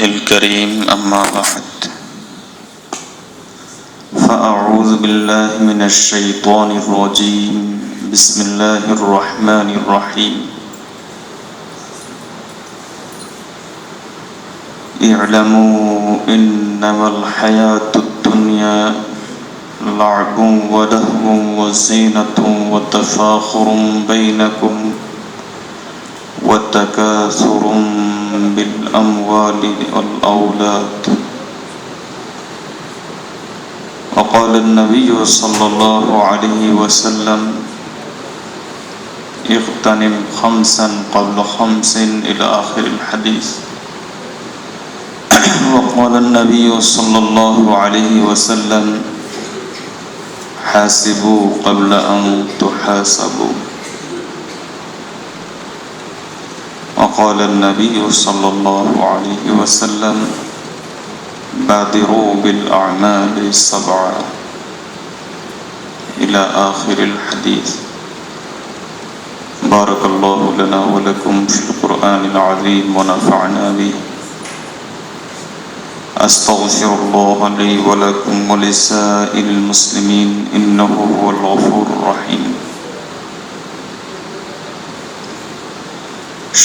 الكريم أما بعد فأعوذ بالله من الشيطان الرجيم بسم الله الرحمن الرحيم اعلموا إنما الحياة الدنيا لعب ولهو وزينة وتفاخر بينكم وتكاثر بالأموال والأولاد وقال النبي صلى الله عليه وسلم اغتنم خمسا قبل خمس إلى آخر الحديث وقال النبي صلى الله عليه وسلم حاسبوا قبل أن تحاسبوا وقال النبي صلى الله عليه وسلم بادروا بالأعمال السبعة إلى آخر الحديث بارك الله لنا ولكم في القرآن العظيم ونفعنا به أستغفر الله لي ولكم ولسائر المسلمين إنه هو الغفور الرحيم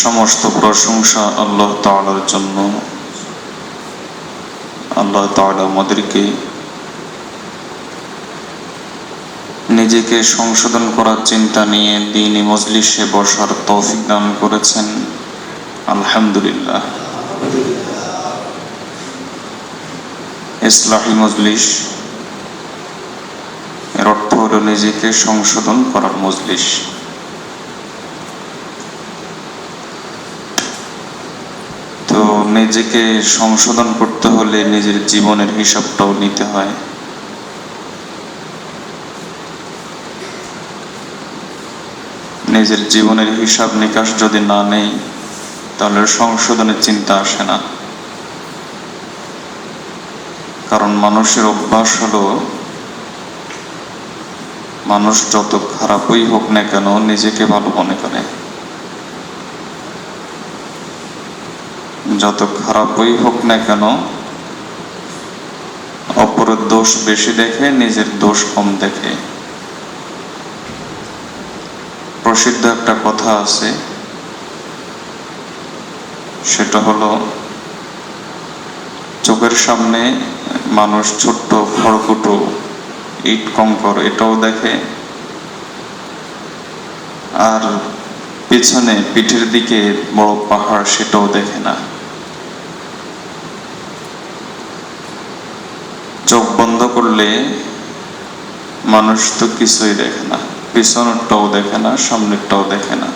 সমস্ত প্রশংসা আল্লাহ তাআলার জন্য। আল্লাহ তাআলা আমাদেরকে নিজেকে সংশোধন করার চিন্তা নিয়ে দ্বীনি মজলিসে বসার তৌফিক দান করেছেন, আলহামদুলিল্লাহ। ইসলাহি মজলিস এর অর্থ হলো নিজেকে সংশোধন করার মজলিস। তো নিজেকে সংশোধন করতে হলে নিজের জীবনের হিসাবটাও নিতে হয়। নিজের জীবনের হিসাব নিকাশ যদি না নেই তাহলে সংশোধনের চিন্তা আসে না। কারণ মানুষের অভ্যাস হলো, মানুষ যত খারাপই হোক না কেন নিজেকে ভালো মনে করে, যত খারাপই হোক না কেন অপরের দোষ বেশি দেখে, নিজের দোষ কম দেখে। প্রসিদ্ধ একটা কথা আছে, সেটা হলো চোখের সামনে মানুষ ছোট্ট খড়কুটো ইট কঙ্কর এটাও দেখে, আর পিছনে পিঠের দিকে বড় পাহাড় সেটাও দেখে না। চোখ বন্ধ করলে মানুষ তো কিছুই দেখে না, পিছনেরটাও দেখে না, সামনেরটাও দেখে না।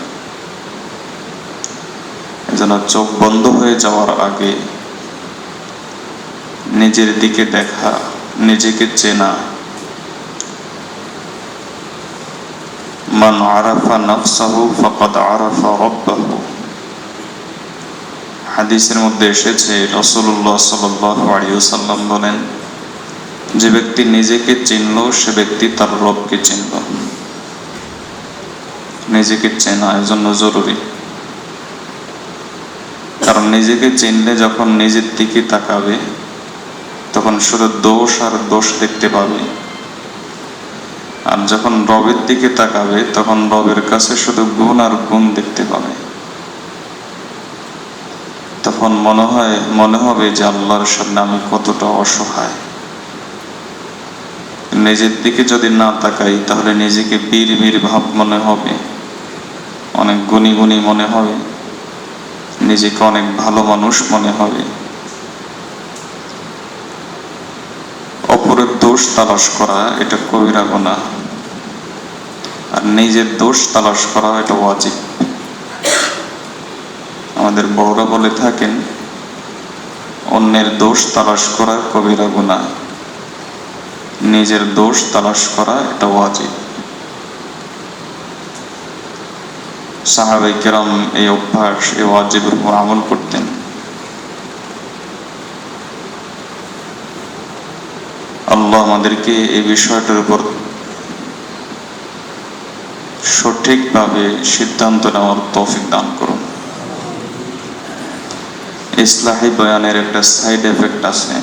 এজন্য চোখ বন্ধ হয়ে যাওয়ার আগে নিজের দিকে দেখা, নিজেকে চেনা। মান আরাফা নাফসাহু ফাকাদ আরাফা রাব্বাহু। হাদিসের মধ্যে এসেছে, রাসূলুল্লাহ সাল্লাল্লাহু আলাইহি ওয়াসাল্লাম বলেন, যে ব্যক্তি নিজেকে চিনল সে ব্যক্তি তার রবকে চিনল। নিজেকে চেনা এজন্য জরুরি। কারণ নিজেকে চিনলে যখন নিজের দিকে তাকাবে তখন শুধু দোষ আর দোষ দেখতে পাবে, আর যখন রবের দিকে তাকাবে তখন রবের কাছে শুধু গুণ আর গুণ দেখতে পাবে। তখন মনে হবে যে আল্লাহর সামনে আমি কতটা অসহায়। নিজের দিকে যদি না তাকাই তাহলে নিজেকে বীর বীর ভাব মনে হবে, অনেক গুণী গুণী মনে হবে, নিজেকে অনেক ভালো মানুষ মনে হবে। অপরের দোষ তালাশ করা এটা কবিরা গুনাহ, আর নিজের দোষ তালাশ করা এটা ওয়াজিব। আমাদের বড়রা বলে থাকেন, অন্যের দোষ তালাশ করা কবিরা গুনাহ, নিজের দোষ তালাশ করা এটা ওয়াজিব। সাহাবায়ে কেরাম এই অভ্যাস, এই ওয়াজিবের উপর আমল করতেন। আল্লাহ আমাদেরকে এই বিষয়টার উপর সঠিকভাবে সিদ্ধান্ত নেওয়ার তৌফিক দান করুন। ইসলাহি বয়ানের একটা সাইড এফেক্ট আছে।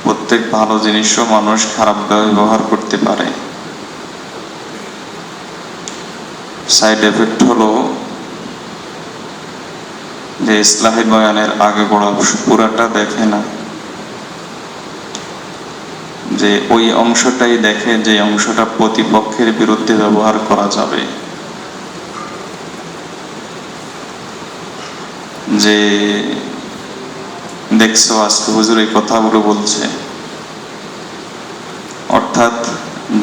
প্রত্যেক ভালো জিনিসও মানুষ খারাপ ব্যবহার করতে পারে। সাইড এফেক্ট হলো যে ইসলাহি বয়ানের আগে গোড়া পুরাটা দেখে না, যে ওই অংশটাই দেখে যে অংশটা প্রতিপক্ষের বিরুদ্ধে ব্যবহার করা যাবে। যে দেখছো আজকে হুজুর এই কথাগুলো বলছে, অর্থাৎ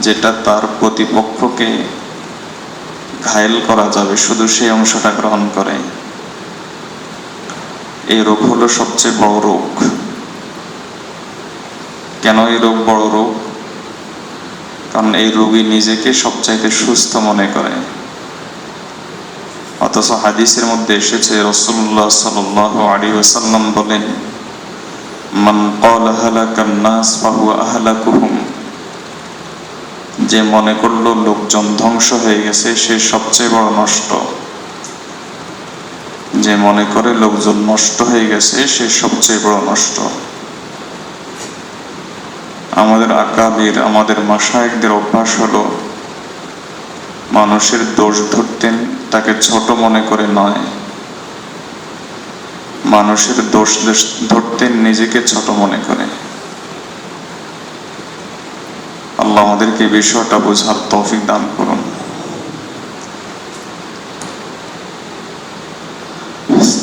যেটা তার প্রতিপক্ষকে ঘায়েল করা যাবে শুধু সেই অংশটা গ্রহণ করে। এই রোগ হলো সবচেয়ে বড় রোগ। কেন এই রোগ বড় রোগ? কারণ এই রোগী নিজেকে সবচাইতে সুস্থ মনে করে, অথচ হাদিসের মধ্যে এসেছে রাসূলুল্লাহ সাল্লাল্লাহু আলাইহি ওয়াসাল্লাম বলেন, মান ক্বালা হালাকান নাস ফাহুয়া আহলাকুহুম, যে মনে করলো লোকজন ধ্বংস হয়ে গেছে সে সবচেয়ে বড় নষ্ট। যে মনে করে লোকজন নষ্ট হয়ে গেছে সে সবচেয়ে বড় নষ্ট। আমাদের আকাবির, আমাদের মাশায়েখদের অভ্যাস হলো মানুষের দোষ ধরতেন তাকে ছোট মনে করে নয়, মানুষের দোষ ধরতেন নিজেকে ছোট মনে করে। আল্লাহ আমাদেরকে বিষয়টা বোঝার তৌফিক দান করুন।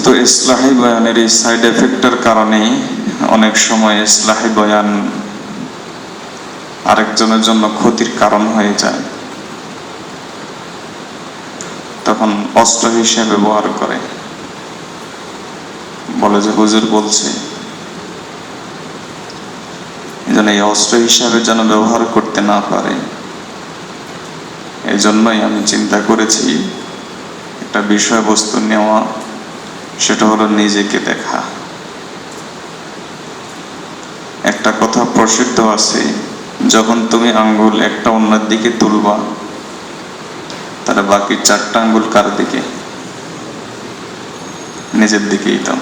তো ইসলাহি বয়ানের এই সাইড এফেক্টের কারণেই অনেক সময় ইসলাহি বয়ান আরেকজনের জন্য ক্ষতির কারণ হয়ে যায়। তখন অস্ত্র হিসেবে ব্যবহার করে, বলে যে হুজুর বলছে, যেন এই অস্ত্র হিসাবে যেন ব্যবহার করতে না পারে। এই জন্যই আমি চিন্তা করেছি একটা বিষয়বস্তু নেওয়া, সেটা হলো নিজেকে দেখা। একটা কথা প্রসিদ্ধ আছে, যখন তুমি আঙ্গুল একটা অন্যের দিকে তুলবা, তাহলে বাকি 4টা আঙ্গুল কার দিকে? নিজের দিকেই। তো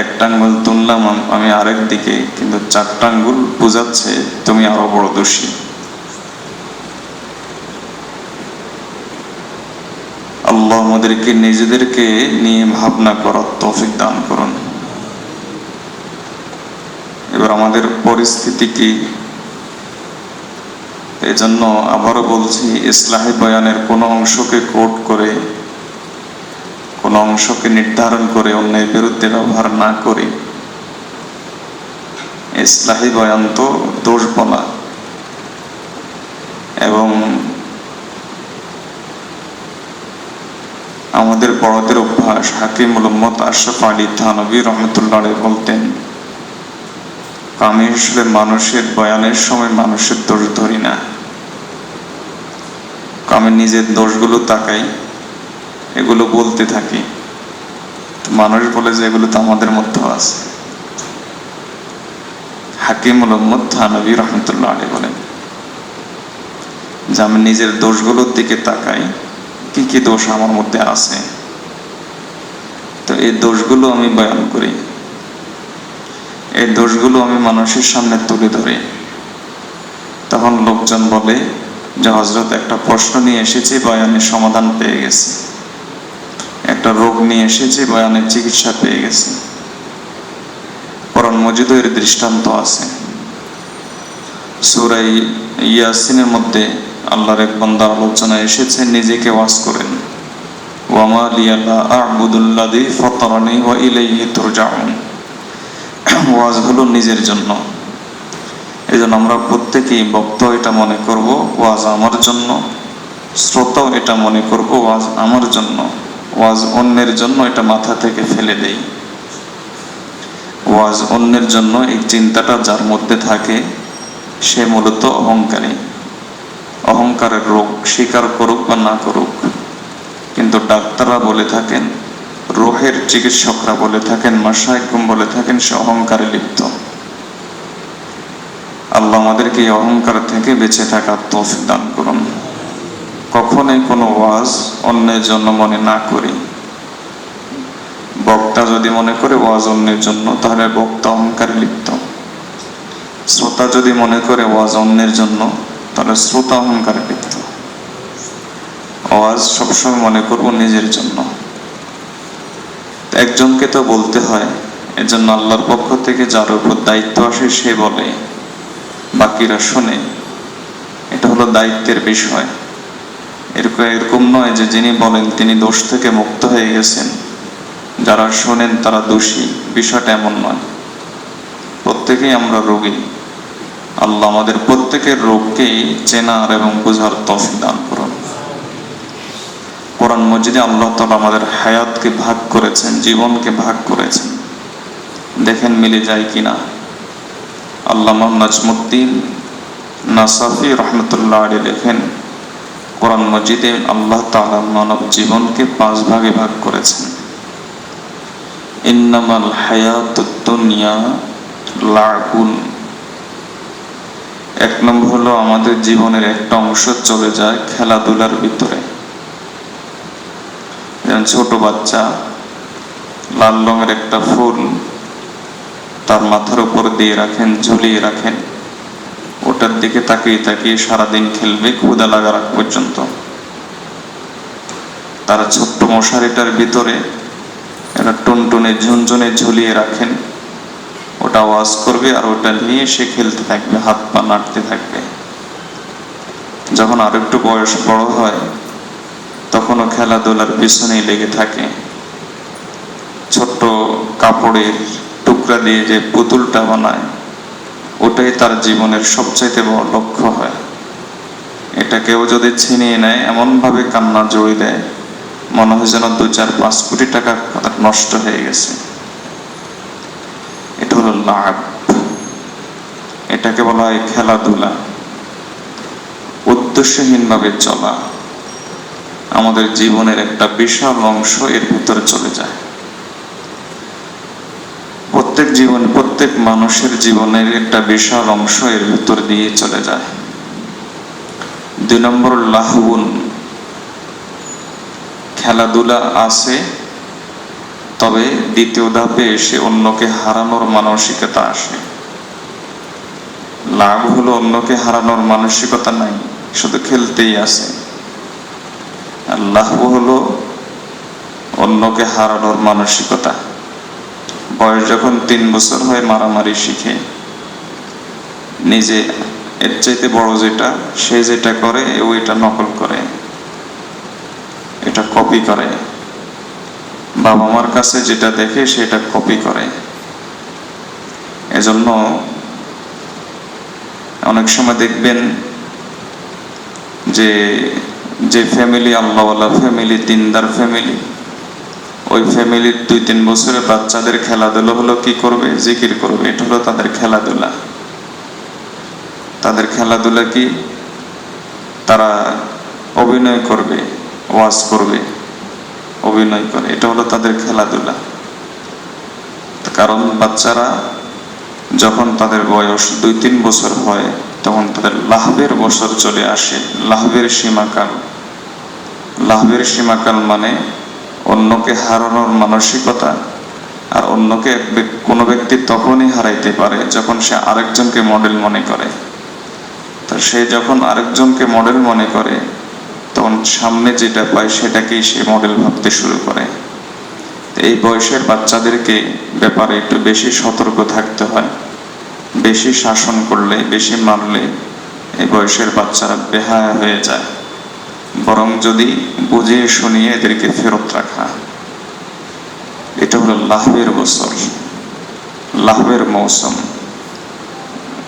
একটা আঙ্গুল তুললাম আমি আরেক দিকে, কিন্তু 4টা আঙ্গুল বোঝাচ্ছে তুমি আরো বড় দোষী। আল্লাহ আমাদেরকে নিজেদেরকে নিয়ে ভাবনা করার তৌফিক দান করুন। এবার আমাদের পরিস্থিতি কি? এজন্য আবারও বলছি, ইসলাহি বয়ানের কোনো অংশকে কোট করে, কোনো অংশকে নির্ধারণ করে অন্যের বিরুদ্ধে ব্যবহার না করে। ইসলাহি বয়ান তো দোষ বলা, এবং আমাদের বড়দের অভ্যাস। হাকিমুল উম্মত আশরাফ আলী থানভী রহমতুল্লাহ আলাইহি বলতেন, আমি আসলে মানুষের বয়ানের সময় মানুষের দোষ ধরি না, আমি নিজের দোষগুলো তাকাই, এগুলো বলতে থাকি। মানুষ বলে যে এগুলো তো আমাদের মধ্যেও আছে। হাকিমুল উম্মত থানভী রহমতুল্লাহ আলাইহি বলেন যে আমি নিজের দোষগুলোর দিকে তাকাই, কি কি দোষ আমার মধ্যে আছে, তো এই দোষগুলো আমি বয়ান করি, এই দোষগুলো আমি মানুষের সামনে তুলে ধরি। তখন লোকজন বলে যে হযরত একটা প্রশ্ন নিয়ে এসেছি, বয়ানের সমাধান পেয়ে গেছে, একটা রোগ নিয়ে এসেছি, বয়ানের চিকিৎসা পেয়ে গেছে। কোরআন মজিদে এর দৃষ্টান্ত আছে। সূরা ইয়াসিনের মধ্যে আল্লাহর এক বান্দা আলোচনা এসেছে, নিজেকে ওয়াজ করেন, ওয়া মা লিয়া লা আ'বুদুল্লাযী ফাতারানী ওয়া ইলাইহি তুরজাউন। ওয়াজ হলো নিজের জন্য। এজন্য আমরা প্রত্যেকেই বক্তা এটা মনে করব ওয়াজ আমার জন্য, শ্রোতাও এটা মনে করব ওয়াজ আমার জন্য। ওয়াজ অন্যের জন্য এটা মাথা থেকে ফেলে দেই। ওয়াজ অন্যের জন্য এই চিন্তাটা যার মধ্যে থাকে সে মূলত অহংকারী। অহংকারের রোগ স্বীকার করুক বা না করুক, কিন্তু ডাক্তাররা বলে থাকেন, রোহের চিকিৎসকরা বলে থাকেন, মাশায়েখগণ বলে থাকেন, সে অহংকারে লিপ্ত। আল্লাহ আমাদেরকে এই অহংকার থেকে বেঁচে থাকার তৌফিক দান করুন। কখনোই কোনো ওয়াজ অন্যের জন্য মনে না করি। বক্তা যদি মনে করে ওয়াজ অন্যের জন্য, তাহলে বক্তা অহংকারে লিপ্ত। শ্রোতা যদি মনে করে ওয়াজ অন্যের জন্য, তাহলে শ্রোতা অহংকারে লিপ্ত। ওয়াজ সবসময় মনে করব নিজের জন্য। একজনকে তো বলতে হয়, এজন্য আল্লাহর পক্ষ থেকে যার উপর দায়িত্ব আসে সে বলে, বাকিরা শোনে। এটা হলো দায়িত্বের বিষয়। এরকম নয় যে যিনি বলেন তিনি দোষ থেকে মুক্ত হয়ে গেছেন, যারা শোনেন তারা দোষী। বিষয়টা এমন নয়। প্রত্যেকেই আমরা রোগী। আল্লাহ আমাদের প্রত্যেকের রোগকেই চেনার এবং বোঝার তৌফিক দান করুন। কোরআন মজিদে আল্লাহ তাআলা আমাদের হায়াতকে ভাগ করেছেন, জীবনকে ভাগ করেছেন। দেখেন মিলে যায় কিনা। আল্লামা নাজমুদ্দিন নাসাফি রহমতুল্লাহ আলাইহি লেখেন, কোরআন মজিদে আল্লাহ তাআলা মানব জীবনকে 5 ভাগে ভাগ করেছেন। ইন্নামাল হায়াতুদ দুনিয়া লাগুন। 1 নম্বর হলো আমাদের জীবনের একটা অংশ চলে যায় খেলাধুলার ভিতরে। যেমন ছোট বাচ্চা লাল রঙের একটা ফুল তার মাথার উপর দিয়ে রাখেন, ঝুলিয়ে রাখেন, ওটার দিকে তাকিয়ে তাকিয়ে সারাদিন খেলবে ক্ষুধা লাগার আগ পর্যন্ত। তারা ছোট্ট মশারিটার ভিতরে একটা টুনটুনে ঝুনঝুনে ঝুলিয়ে রাখেন, ওটা ওয়াজ করবে আর ওটা নিয়ে সে খেলতে থাকবে, হাত পা নাড়তে থাকবে। যখন আর একটু বয়স বড় হয় তখনও খেলাধুলার পিছনেই লেগে থাকে। ছোট্ট কাপড়ের টুকরা দিয়ে যে পুতুলটা বানায়, ওটাই তার জীবনের সবচাইতে বড় লক্ষ্য হয়। এটা কেউ যদি ছিনিয়ে নেয়, এমন ভাবে কান্না জড়িয়ে দেয়, মনে হয় যেন 2-4-5 কোটি টাকা নষ্ট হয়ে গেছে। এটা হলো লাভ। এটাকে বলা হয় খেলাধুলা। উদ্দেশ্যহীনভাবে চলা আমাদের জীবনের একটা বিশাল অংশ এর ভিতরে চলে যায়। প্রত্যেক মানুষের জীবনের একটা বিশাল অংশ এর ভিতর দিয়ে চলে যায়। 2 নম্বর লাহবুন। খেলাধুলা আছে, তবে দ্বিতীয় ধাপে এসে অন্যকে হারানোর মানসিকতা আসে। লাভ হলো অন্যকে হারানোর মানসিকতা নাই, শুধু খেলতেই আছে। আর লাহব হলো অন্যকে হারানোর মানসিকতা। বয়স যখন 3 বছর হয় মারামারি শিখে, নিজে এর চাইতে বড় যেটা সে যেটা করে ওইটা নকল করে, এটা কপি করে। বাবা মার কাছে যেটা দেখে সেটা কপি করে। এজন্য অনেক সময় দেখবেন যে ফ্যামিলি আল্লাহওয়ালা ফ্যামিলি, দিনদার ফ্যামিলি, ওই ফ্যামিলির 2-3 বছরের বাচ্চাদের খেলাধুলা হলো কি করবে? জিকির করবে। এটা হলো তাদের খেলাধুলা। তাদের খেলাধুলা কি? তারা অভিনয় করবে, ওয়াজ করবে, অভিনয় করে। এটা হলো তাদের খেলাধুলা। কারণ বাচ্চারা যখন তাদের বয়স 2-3 বছর হয় তখন তাদের লাহবের বছর চলে আসে, লাহবের সীমাকাল। লাহবের সীমাকাল মানে অন্যকে হারানোর মানসিকতা। আর অন্যকে কোনো ব্যক্তি তখনই হারাইতে পারে যখন সে আরেকজনকে মডেল মনে করে। তো সে যখন আরেকজনকে মডেল মনে করে তখন সামনে যেটা পায় সেটাকেই সে মডেল ভাবতে শুরু করে। এই বয়সের বাচ্চাদেরকে ব্যাপারে একটু বেশি সতর্ক থাকতে হয়। বেশি শাসন করলে, বেশি মারলে এই বয়সের বাচ্চারা বেহায়া হয়ে যায়। বরং যদি বুঝিয়ে শুনিয়ে এদেরকে ফেরত রাখা। এটা হলো লাহবের বছর, লাহবের মৌসুম।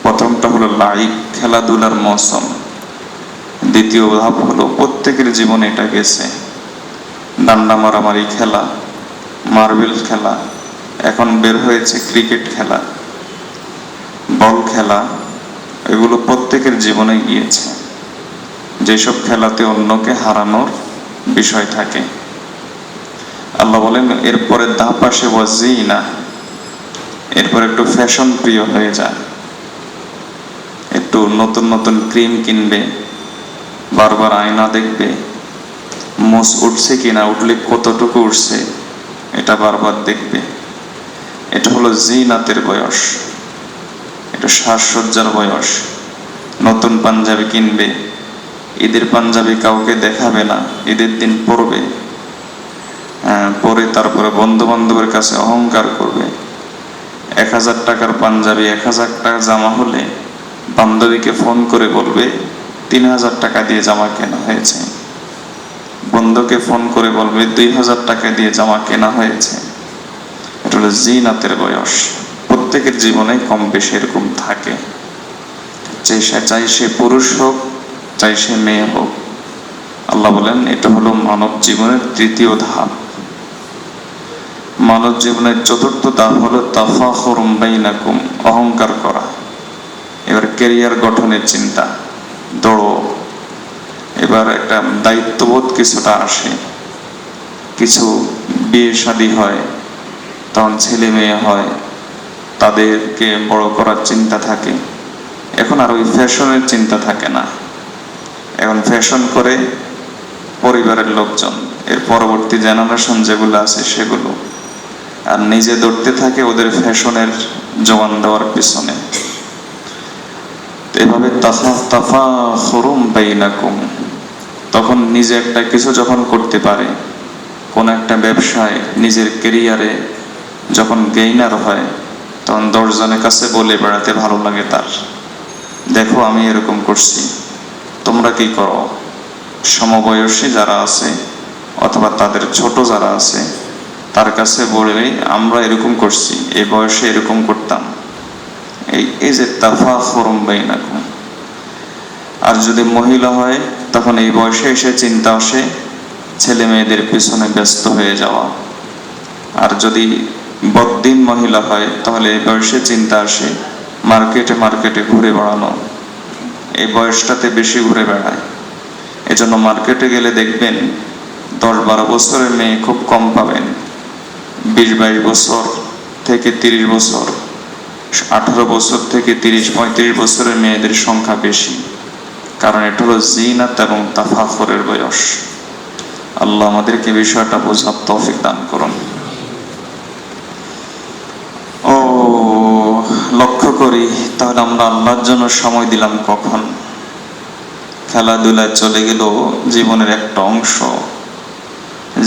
প্রথমটা হলো লাইক, খেলাধুলার মৌসুম। দ্বিতীয় ধাপ হলো প্রত্যেকের জীবনে এটা গেছে, ডান্ডা মারামারি খেলা, মার্বেল খেলা, এখন বের হয়েছে ক্রিকেট খেলা, বল খেলা। এগুলো প্রত্যেকের জীবনে গিয়েছে। যেসব খেলাতে অন্যকে হারানোর বিষয় থাকে। আল্লাহ বলেন এরপরে ধাপ আসে ওয়াজিনা। এরপর একটু ফ্যাশন প্রিয় হয়ে যায়, একটু নতুন নতুন ক্রিম কিনবে, বারবার আয়না দেখবে, মোজ উঠছে কিনা, উঠলে কতটুকু উঠছে এটা বারবার দেখবে। এটা হলো জিনাতের বয়স, এটা সাজসজ্জার বয়স। নতুন পাঞ্জাবি কিনবে, ঈদের পাঞ্জাবি কাউকে দেখাবে না, ঈদের দিন পরবে, পরে তারপরে বন্ধু বান্ধবের কাছে অহংকার করবে। 1000 টাকার পাঞ্জাবি 1000 টাকা জামা হলে বান্ধবীকে ফোন করে বলবে 3000 টাকা দিয়ে জামা কেনা হয়েছে, বন্ধুকে ফোন করে বলবে 2000 টাকা দিয়ে জামা কেনা হয়েছে। এটা হলো জিনাতের বয়স। প্রত্যেকের জীবনে কম বেশি এরকম থাকে, চাই সে পুরুষ হোক চাই সে মেয়ে হোক। আল্লাহ বলেন এটা হলো মানব জীবনের তৃতীয় ধাপ। মানব জীবনের চতুর্থ ধাপ হলো তাফাখুরুম বাইনাকুম, অহংকার করা। এবার ক্যারিয়ার গঠনের চিন্তা, দৌড়। এবার একটা দায়িত্ববোধ কিছুটা আসে, কিছু বিয়ে শাদী হয়, তখন ছেলে মেয়ে হয়, তাদেরকে বড় করার চিন্তা থাকে। এখন আর ওই ফ্যাশনের চিন্তা থাকে না, এখন ফ্যাশন করে পরিবারের লোকজন, এর পরবর্তী জেনারেশন যেগুলো আছে সেগুলো, আর নিজে দৌড়তে থাকে ওদের ফ্যাশনের জোগান দেওয়ার পিছনে। এভাবে তাফাখুরুম বাইনাকুম, তখন নিজে একটা কিছু যখন করতে পারে, কোন একটা ব্যবসায় নিজের ক্যারিয়ারে যখন গেইনার হয়, তখন 10 জনের কাছে বলে বেড়াতে ভালো লাগে তার, দেখো আমি এরকম করছি, তোমরা কি করো। সমবয়সী যারা আছে অথবা তাদের ছোট যারা আছে তার কাছে বলে আমরা এরকম করছি, এই বয়সে এরকম করতাম। এই যে তাফাখুরুম বাইনাকুম। আর যদি মহিলা হয় তখন এই বয়সে এসে চিন্তা আসে ছেলে মেয়েদের পিছনে ব্যস্ত হয়ে যাওয়া। আর যদি বদ্দিন মহিলা হয় তাহলে এই বয়সে চিন্তা আসে মার্কেটে মার্কেটে ঘুরে বেড়ানো। এই বয়সটাতে বেশি ঘুরে বেড়ায়। এজন্য মার্কেটে গেলে দেখবেন 10-12 বছরের মেয়ে খুব কম পাবেন, 20-22 বছর থেকে 30 বছর, 18 বছর থেকে 30-35 বছরের মেয়েদের সংখ্যা বেশি। কারণ এটা হলো জিনাত এবং তাফাখুরের বয়স। আল্লাহ আমাদেরকে বিষয়টা বোঝার তৌফিক দান করুন। লক্ষ্য করি তাহলে আমরা আল্লাহর জন্য সময় দিলাম কখন? খেলাধুলায় চলে গেল জীবনের একটা অংশ,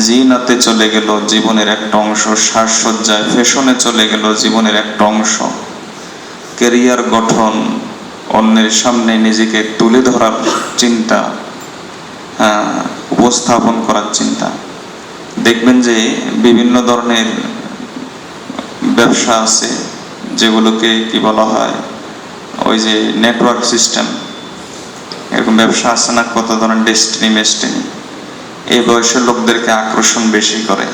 জিনাতে চলে গেল জীবনের একটা অংশ, সাজসজ্জায় ফ্যাশনে চলে গেল জীবনের একটা অংশ, ক্যারিয়ার গঠন, অন্যের সামনে নিজেকে তুলে ধরার চিন্তা, উপস্থাপন করার চিন্তা। দেখবেন যে বিভিন্ন ধরনের ব্যবসা আছে যেগুলোকে কি বলা হয়, ওই যে নেটওয়ার্ক সিস্টেম, এরকম ব্যবসা আছে না, কত ধরনের ডেস্টিনি। এই বয়সের লোকদেরকে আকর্ষণ বেশি করে,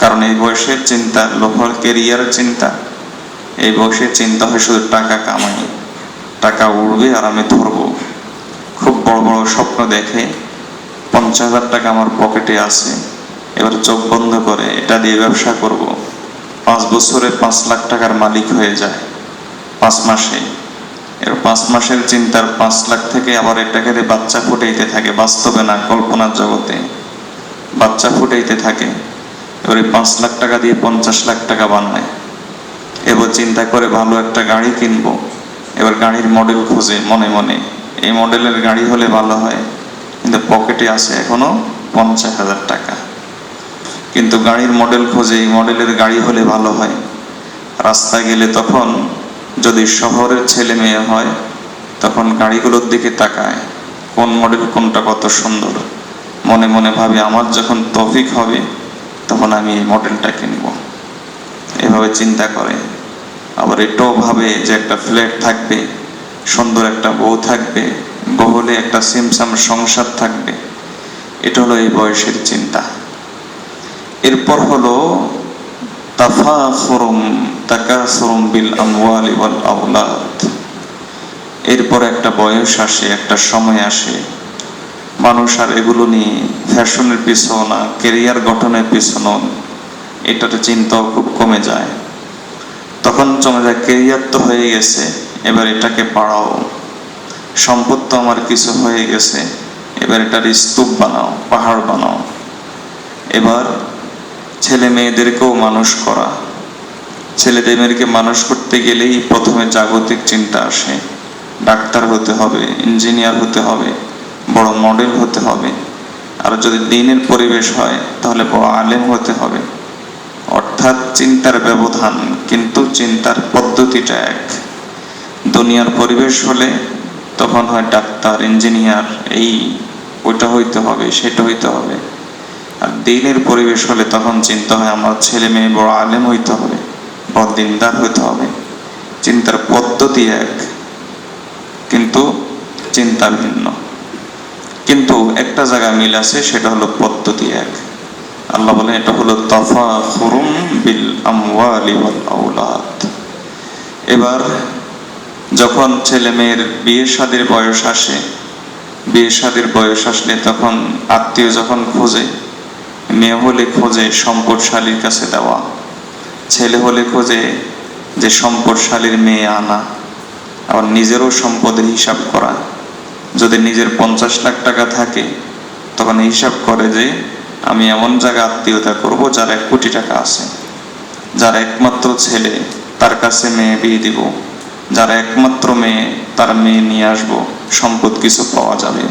কারণ এই বয়সের চিন্তা লোকের ক্যারিয়ারের চিন্তা, এই বয়সের চিন্তা হয় শুধু টাকা কামাই, টাকা উড়বে আর আমি ধরবো। খুব বড় বড় স্বপ্ন দেখে, 50,000 টাকা আমার পকেটে আছে, এবার চোখ বন্ধ করে এটা দিয়ে ব্যবসা করব। 5 বছরে 5 লাখ টাকার মালিক হয়ে যায় 5 মাসে। এর 5 মাসের চিন্তার 5 লাখ থেকে আবার এটাকে দিয়ে বাচ্চা ফুটাইতে থাকে, বাস্তবে না কল্পনার জগতে বাচ্চা ফুটাইতে থাকে। এবার 5 লাখ টাকা দিয়ে 50 লাখ টাকা বানায়। এবার চিন্তা করে ভালো একটা গাড়ি কিনবো, এবার গাড়ির মডেল খোঁজে মনে মনে, এই মডেলের গাড়ি হলে ভালো হয়, কিন্তু পকেটে আছে এখনো 50,000 টাকা। কিন্তু গাড়ির মডেল খোঁজে এই মডেলের গাড়ি হলে ভালো হয়। রাস্তায় গেলে তখন যদি শহরের ছেলে মেয়ে হয় তখন গাড়িগুলোর দিকে তাকায়, কোন মডেল কোনটা কত সুন্দর, মনে মনে ভাবে আমার যখন তৌফিক হবে তখন আমি এই মডেলটা কিনবো, এভাবে চিন্তা করে। আবার এটাও ভাবে যে একটা ফ্ল্যাট থাকবে, সুন্দর একটা বউ থাকবে, বহলে একটা সিমসাম সংসার থাকবে। এটা হলো এই বয়সের চিন্তা। এরপর হলো তাফাখুরুম তাকাসুরুম বিল আমওয়ালি ওয়াল আওলাদ। এরপর একটা বয়স আসে, একটা সময় আসে, মানুষ আর এগুলো নিয়ে ফ্যাশনের পিছনে না, ক্যারিয়ার গঠনের পিছনে এটার চিন্তাও খুব কমে যায়। তখন জমে যায় ক্যারিয়ার তো হয়ে গেছে, এবার এটাকে বাড়াও, সম্পদ তো আমার কিছু হয়ে গেছে, এবার এটার স্তূপ বানাও, পাহাড় বানাও। এবার ছেলে মেয়েদেরকেও মানুষ করা। ছেলেদের মেয়েদেরকে মানুষ করতে গেলেই প্রথমে জাগতিক চিন্তা আসে, ডাক্তার হতে হবে, ইঞ্জিনিয়ার হতে হবে, বড় মডেল হতে হবে, আর যদি দিনের পরিবেশ হয় তাহলে বড় আলেম হতে হবে। অর্থাৎ চিন্তার ব্যবধান, কিন্তু চিন্তার পদ্ধতিটা এক। দুনিয়ার পরিবেশ হলে তখন হয় ডাক্তার, ইঞ্জিনিয়ার, এই ওইটা হইতে হবে, সেটা হইতে হবে। আর দিনের পরিবেশ হলে তখন চিন্তা হয় আমার ছেলে মেয়ে বড় আলেম হইতে হবে, বড় দিনদার হইতে হবে। চিন্তার পদ্ধতি এক, কিন্তু চিন্তা ভিন্ন। কিন্তু একটা জায়গায় মিল আছে, সেটা হলো পদ্ধতি এক। আল্লাহ বলেন এটা হলো তাফাখুরুম বিল আমওয়ালি ওয়াল আওলাদ। এবার যখন ছেলে মেয়ের বিয়ে শাদীর বয়স আসে, বিয়ে শাদীর বয়স আসলে তখন আত্মীয় যখন খোঁজে, মেয়ে হলে খোঁজে সম্পদশালীর কাছে দেওয়া, ছেলে হলে খোঁজে যে সম্পদশালীর মেয়ে আনা, আবার নিজেরও সম্পদের হিসাব করা। যদি নিজের 50 লাখ টাকা থাকে তখন হিসাব করে যে আমি এমন জায়গায় আত্মীয়তা করব যার 1 কোটি টাকা আছে, যার একমাত্র ছেলে তার কাছে মেয়ে বিয়ে দিব, যার একমাত্র মেয়ে তার মেয়ে নিয়ে আসব, সম্পদ কিছু পাওয়া যাবে।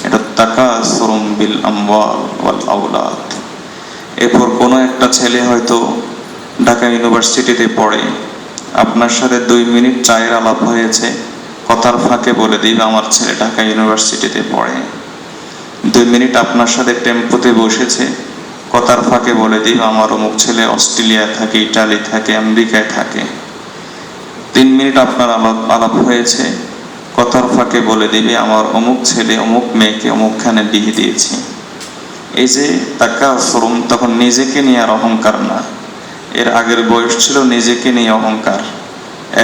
এটা তাকাসুরুম বিল আমওয়াল ওয়াল আওলাদ। এরপর কোনো একটা ছেলে হয়তো ঢাকা ইউনিভার্সিটিতে পড়ে, আপনার সাথে 2 মিনিট চায়ের আলাপ হয়েছে, কথার ফাঁকে বলে দিবে আমার ছেলে ঢাকা ইউনিভার্সিটিতে পড়ে। 2 মিনিট আপনার সাথে টেম্পোতে বসেছে, কথার ফাঁকে বলে দিবে আমার অমুক ছেলে অস্ট্রেলিয়া থাকে, ইটালি থাকে, আমেরিকায় থাকে। 3 মিনিট আপনার আলাপ হয়েছে, কথার ফাঁকে বলে দিবে আমার অমুক ছেলে অমুক মেয়েকে অমুকখানে বিয়ে দিয়েছি। এই যে তাকাসুরুম, তখন নিজেকে নিয়ে আর অহংকার না। এর আগের বয়স ছিল নিজেকে নিয়ে অহংকার,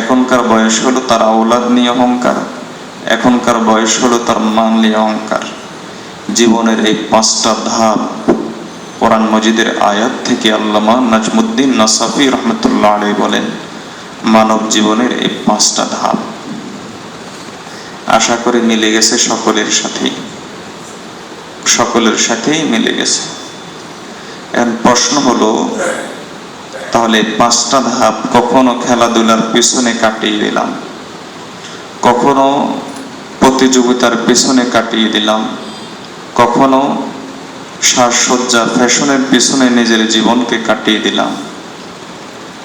এখনকার বয়স হলো তার আওলাদ নিয়ে অহংকার, এখনকার বয়স হলো তার মান নিয়ে অহংকার। জীবনের এই 5টা ধাপ কোরআন মজিদের আয়াত থেকে আল্লামা নাজমুদ্দিন নাসাফি রহমতুল্লাহ আলাইহি বলেন, মানব জীবনের এই 5টা ধাপ। আশা করি মিলে গেছে সকলের সাথেই, সকলের সাথেই মিলে গেছে। এখন প্রশ্ন হলো, তাহলে 5টা ধাপ কখনো খেলাধুলার পিছনে কাটিয়ে দিলাম, কখনো প্রতিযোগিতার পিছনে কাটিয়ে দিলাম, কখনো সাজসজ্জা ফ্যাশনের পিছনে নিজের জীবনকে কাটিয়ে দিলাম,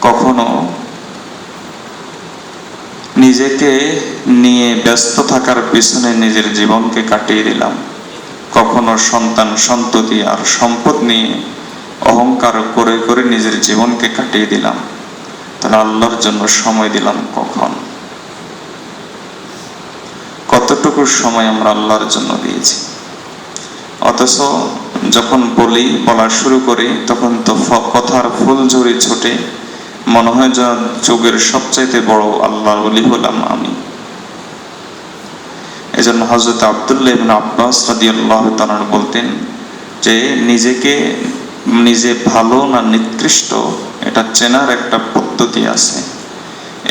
কখনো নিজেকে নিয়ে ব্যস্ত থাকার পিছনে নিজের জীবনকে কাটিয়ে দিলাম, কখনো সন্তান সন্ততি আর সম্পদ নিয়ে অহংকার করে করে নিজের জীবনকে কাটিয়ে দিলাম। তাহলে আল্লাহর জন্য সময় দিলাম কখন? কতটুকু সময় আমরা আল্লাহর জন্য দিয়েছি? অথচ যখন বলা শুরু করি তখন তো কথার ফুলঝুরি ছোটে, মনে হয় যা যুগের সবচাইতে বড় আল্লাহর ওলি হলাম আমি। এজন্য হযরত আব্দুল্লাহ ইবনে আব্বাস রাদিয়াল্লাহু তাআলা বলতেন যে নিজে ভালো না নিকৃষ্ট এটা চেনার একটা পদ্ধতি আছে।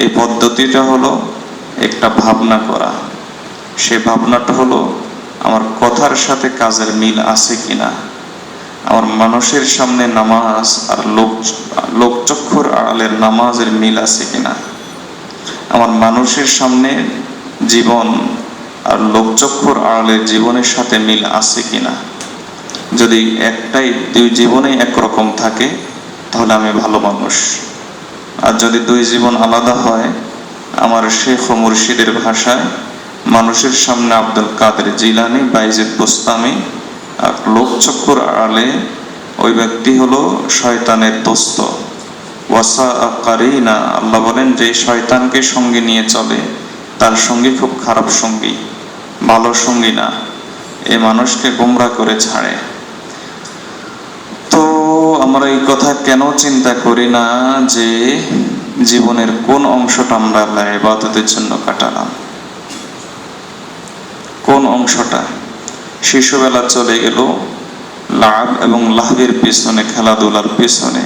এই পদ্ধতিটা হলো একটা ভাবনা করা। সেই ভাবনাটা হলো আমার কথার সাথে কাজের মিল আছে কিনা, আমার মানুষের সামনে নামাজ আর লোকচক্ষুর আড়ালের নামাজের মিল আছে কিনা, আমার মানুষের সামনে জীবন আর লোকচক্ষুর আড়ালের জীবনের সাথে মিল আছে কিনা। যদি একটাই 2 জীবনেই একরকম থাকে তাহলে আমি ভালো মানুষ। আর যদি 2 জীবন আলাদা হয়, আমার শেখ ও মুর্শিদের ভাষায় মানুষের সামনে আব্দুল কাদের জিলানি, বাইজিদ বুস্তামি, আর লোকচক্ষুর আড়ালে ওই ব্যক্তি হলো শয়তানের দোস্ত। ওয়াসা কারিনা, আল্লাহ বলেন যে শয়তানকে সঙ্গে নিয়ে চলে তার সঙ্গী খুব খারাপ সঙ্গী, ভালো সঙ্গী না, এই মানুষকে গোমরা করে ছাড়ে। তো আমরা এই কথা কেন চিন্তা করি না যে জীবনের কোন অংশটা আমরা আল্লাহর ইবাদতের জন্য কাটালাম, কোন অংশটা? শিশুবেলা চলে গেল লাভ এবং লাহের পিছনে, খেলাধুলার পিছনে।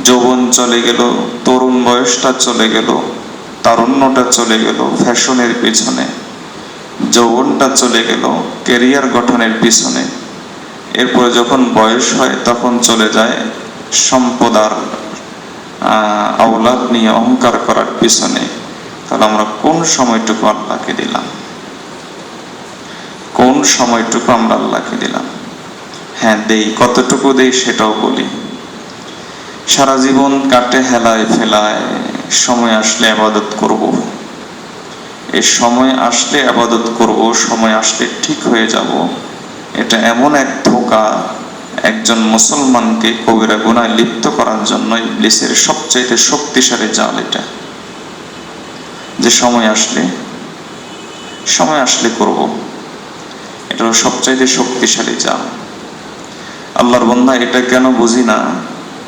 যৌবন চলে গেল, তরুণ বয়সটা চলে গেল, তারুণ্যটা চলে গেল ফ্যাশনের পিছনে। যৌবনটা চলে গেল ক্যারিয়ার গঠনের পিছনে। এরপরে যখন বয়স হয় তখন চলে যায় সম্পদ আর আওলাদ নিয়ে অহংকার করার পিছনে, তাহলে আমরা কোন সময়টুকু আল্লাহকে দিলাম? কোন সময়টুকু আমরা আল্লাহকে দিলাম? হ্যাঁ দেই, কতটুকু দেই সেটাও বলি। সারা জীবন কাটে হেলায় ফেলায়, সময় আসলে ইবাদত করব, এই সময় আসলে ইবাদত করব, সময় আসলে ঠিক হয়ে যাব, এটা এমন এক ধোঁকা একজন মুসলমানকে কবিরা গুনায় লিপ্ত করার জন্য ইবলিসের সবচেয়ে শক্তিশালী জাল এটা, যে সময় আসলে করব, এটা হলো সবচাইতে শক্তিশালী জাল। আল্লাহর বান্দা এটা কেন বুঝি না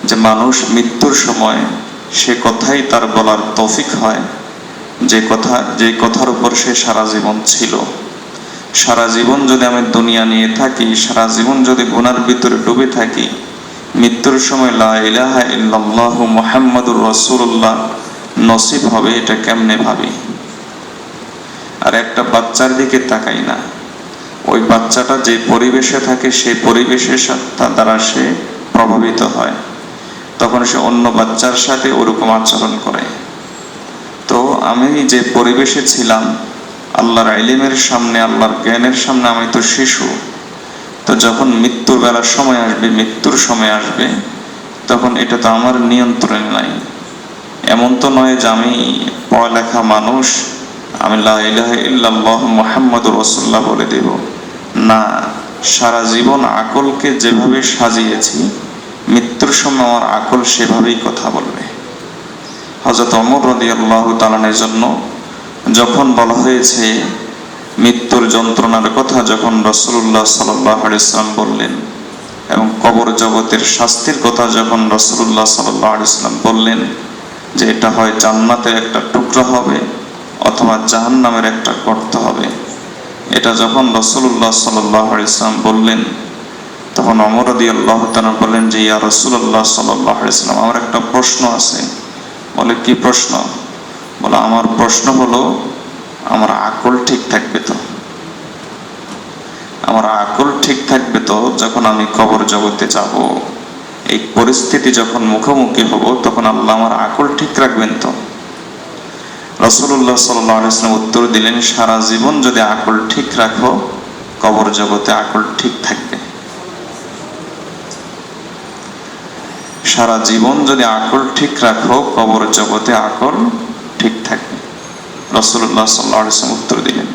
যে মানুষ মৃত্যুর সময় সে কথাই তার বলার তৌফিক হয়, যে কথার উপর সে সারা জীবন ছিল। সারা জীবন যদি আমি দুনিয়া নিয়ে থাকি, সারা জীবন যদি গুনার ভিতরে ডুবে থাকি, মৃত্যুর সময় লা ইলাহা ইল্লাল্লাহু মুহাম্মাদুর রাসূলুল্লাহ নসিব হবে, এটা কেমনে ভাবি? আর একটা বাচ্চার দিকে তাকাই না, ওই বাচ্চাটা যে পরিবেশে থাকে সেই পরিবেশের দ্বারা সে প্রভাবিত হয়, তখন সে অন্য বাচ্চার সাথে ওরকম আচরণ করে। তো আমি যে পরিবেশে ছিলাম, আল্লাহর ইলমের সামনে, আল্লাহর জ্ঞানের সামনে আমি তো শিশু। তো যখন মৃত্যুর বেলার সময় আসবে, মৃত্যুর সময় আসবে, তখন এটা তো আমার নিয়ন্ত্রণে নাই। এমন তো নয় যে আমি পড়ালেখা মানুষ, আমি লা ইলাহা ইল্লাল্লাহু মুহাম্মাদুর রাসূলুল্লাহ বলে দেব না। সারা জীবন আকলকে যেভাবে সাজিয়েছি, মৃত্যুর সময় আমার আকল সেভাবেই কথা বলবে। হযরত ওমর রাদিয়াল্লাহু তাআলার জন্য যখন বলা হয়েছে মৃত্যুর যন্ত্রণার কথা, যখন রাসূলুল্লাহ সাল্লাল্লাহু আলাইহি ওয়াসাল্লাম বললেন, এবং কবর জগতের শাস্তির কথা যখন রাসূলুল্লাহ সাল্লাল্লাহু আলাইহি ওয়াসাল্লাম বললেন যে এটা হয় জান্নাতের একটা টুকরা হবে অথবা জাহান্নামের একটা গর্ত হবে, এটা যখন রাসূলুল্লাহ সাল্লাল্লাহু আলাইহি ওয়াসাল্লাম বললেন, তখন ওমর রাদিয়াল্লাহু তাআলা বললেন যে ইয়া রাসূলুল্লাহ সাল্লাল্লাহু আলাইহি ওয়াসাল্লাম, আমার একটা প্রশ্ন আছে। বলে কি প্রশ্ন? বলে আমার প্রশ্ন হলো, আমার আকল ঠিক থাকবে তো? আমার আকল ঠিক থাকবে তো যখন আমি কবর জগতে যাব, এই পরিস্থিতি যখন মুখোমুখি হব, তখন আল্লাহ আমার আকল ঠিক রাখবেন তো? রাসূলুল্লাহ সাল্লাল্লাহু আলাইহি ওয়াসাল্লাম উত্তর দিলেন, সারা জীবন যদি আকল ঠিক রাখো, কবর জগতে আকল ঠিক থাকবে। সারা জীবন যদি আকল ঠিক রাখো, কবর জগতে আকল ঠিক থাকবে। রাসূলুল্লাহ সাল্লাল্লাহু আলাইহি ওয়াসাল্লাম উত্তর দিলেন।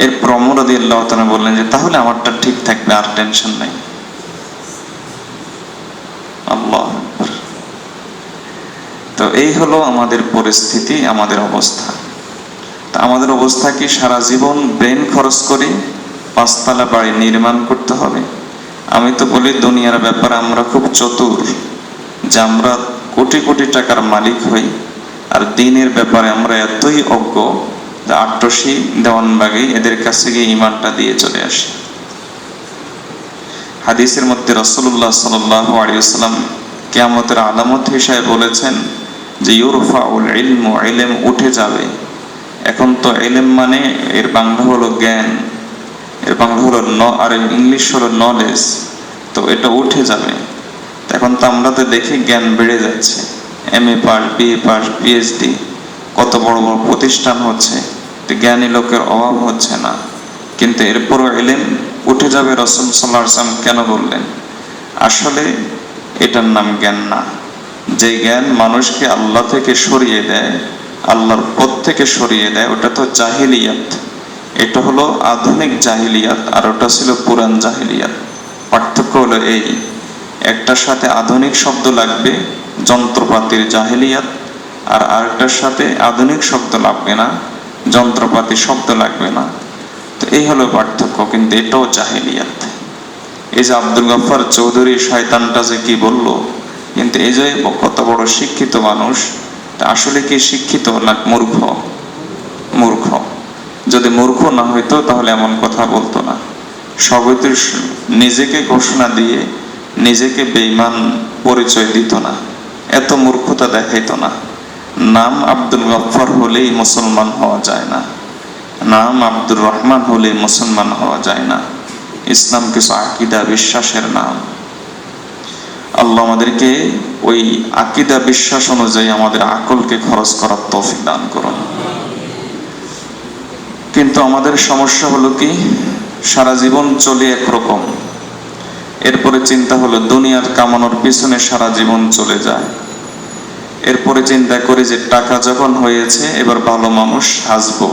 এরপর ওমর রাদিয়াল্লাহু তাআলা বললেন যে তাহলে আমারটা ঠিক থাকবে, আর টেনশন নাই। আল্লাহু আকবার। তো এই হলো আমাদের পরিস্থিতি, আমাদের অবস্থা। তা আমাদের অবস্থা কি সারা জীবন ব্রেন খরচ করে পাঁচতলা বাড়ি নির্মাণ করতে হবে? আমি তো বলি দুনিয়ার ব্যাপারে আমরা খুব চতুর, যে আমরা কোটি কোটি টাকার মালিক হই, আর দ্বীনের ব্যাপারে আমরা এতই অজ্ঞ যে আট্টসী দেওয়ানবাগী এদের কাছে গিয়ে ঈমানটা দিয়ে চলে আসি। হাদিসের মধ্যে রাসূলুল্লাহ সাল্লাল্লাহু আলাইহি ওয়াসাল্লাম কিয়ামতের আলামত হিসেবে বলেছেন যে ইউরফাউল ইলমু, ইলম উঠে যাবে। এখন তো ইলম মানে এর বাংলা হলো জ্ঞান, এর বাংলা হলো আর ইংলিশ হলো নলেজ। তো এটা উঠে যাবে। এখন তো আমরা তো দেখি জ্ঞান বেড়ে যাচ্ছে, MA pass, BA pass, PhD, কত বড় বড় প্রতিষ্ঠান হচ্ছে, জ্ঞানী লোকের অভাব হচ্ছে না। কিন্তু এরপরও ইলম উঠে যাবে, রাসূল সাল্লাল্লাহু আলাইহি ওয়াসাল্লাম কেন বললেন? আসলে এটার নাম জ্ঞান না। যে জ্ঞান মানুষকে আল্লাহ থেকে সরিয়ে দেয়, আল্লাহর পথ থেকে সরিয়ে দেয়, ওটা তো জাহিলিয়াত। এটা হলো আধুনিক জাহিলিয়াত, আর ওটা ছিল পুরান জাহিলিয়াত। পার্থক্য হলো এই, একটার সাথে আধুনিক শব্দ লাগবে, যন্ত্রপাতির জাহিলিয়াত, আর আরেকটার সাথে আধুনিক শব্দ লাগবে না, যন্ত্রপাতি শব্দ লাগবে না। তো এই হলো পার্থক্য, কিন্তু এটাও জাহিলিয়াত। এই যে আব্দুল গফফার চৌধুরী শয়তানটা যে কি বললো, কিন্তু এই যে কত বড় শিক্ষিত মানুষ, আসলে কি শিক্ষিত না মূর্খ? মূর্খ। যদি মূর্খ না হইতো তাহলে এমন কথা বলতো না। সবই নিজেকে ঘোষণা দিয়ে নিজেকে বেঈমান পরিচয় দিত না, এত মূর্খতা দেখাইতো না। নাম আব্দুল গফফার হলেই মুসলমান হওয়া যায় না, নাম আব্দুর রহমান হলেই মুসলমান হওয়া যায় না। ইসলাম কিছু আকীদা, বিশ্বাসের নাম। আল্লাহ আমাদেরকে ওই আকীদা বিশ্বাস অনুযায়ী আমাদের আকলকে খরচ করার তৌফিক দান করুন। কিন্তু আমাদের সমস্যা হলো কি, সারা জীবন চলে একরকম, এরপরে চিন্তা হলো দুনিয়ার কামানোর পিছনে সারা জীবন চলে যায়। এরপরে চিন্তা করি যে টাকা যখন হয়েছে এবার ভালো মানুষ সাজবো,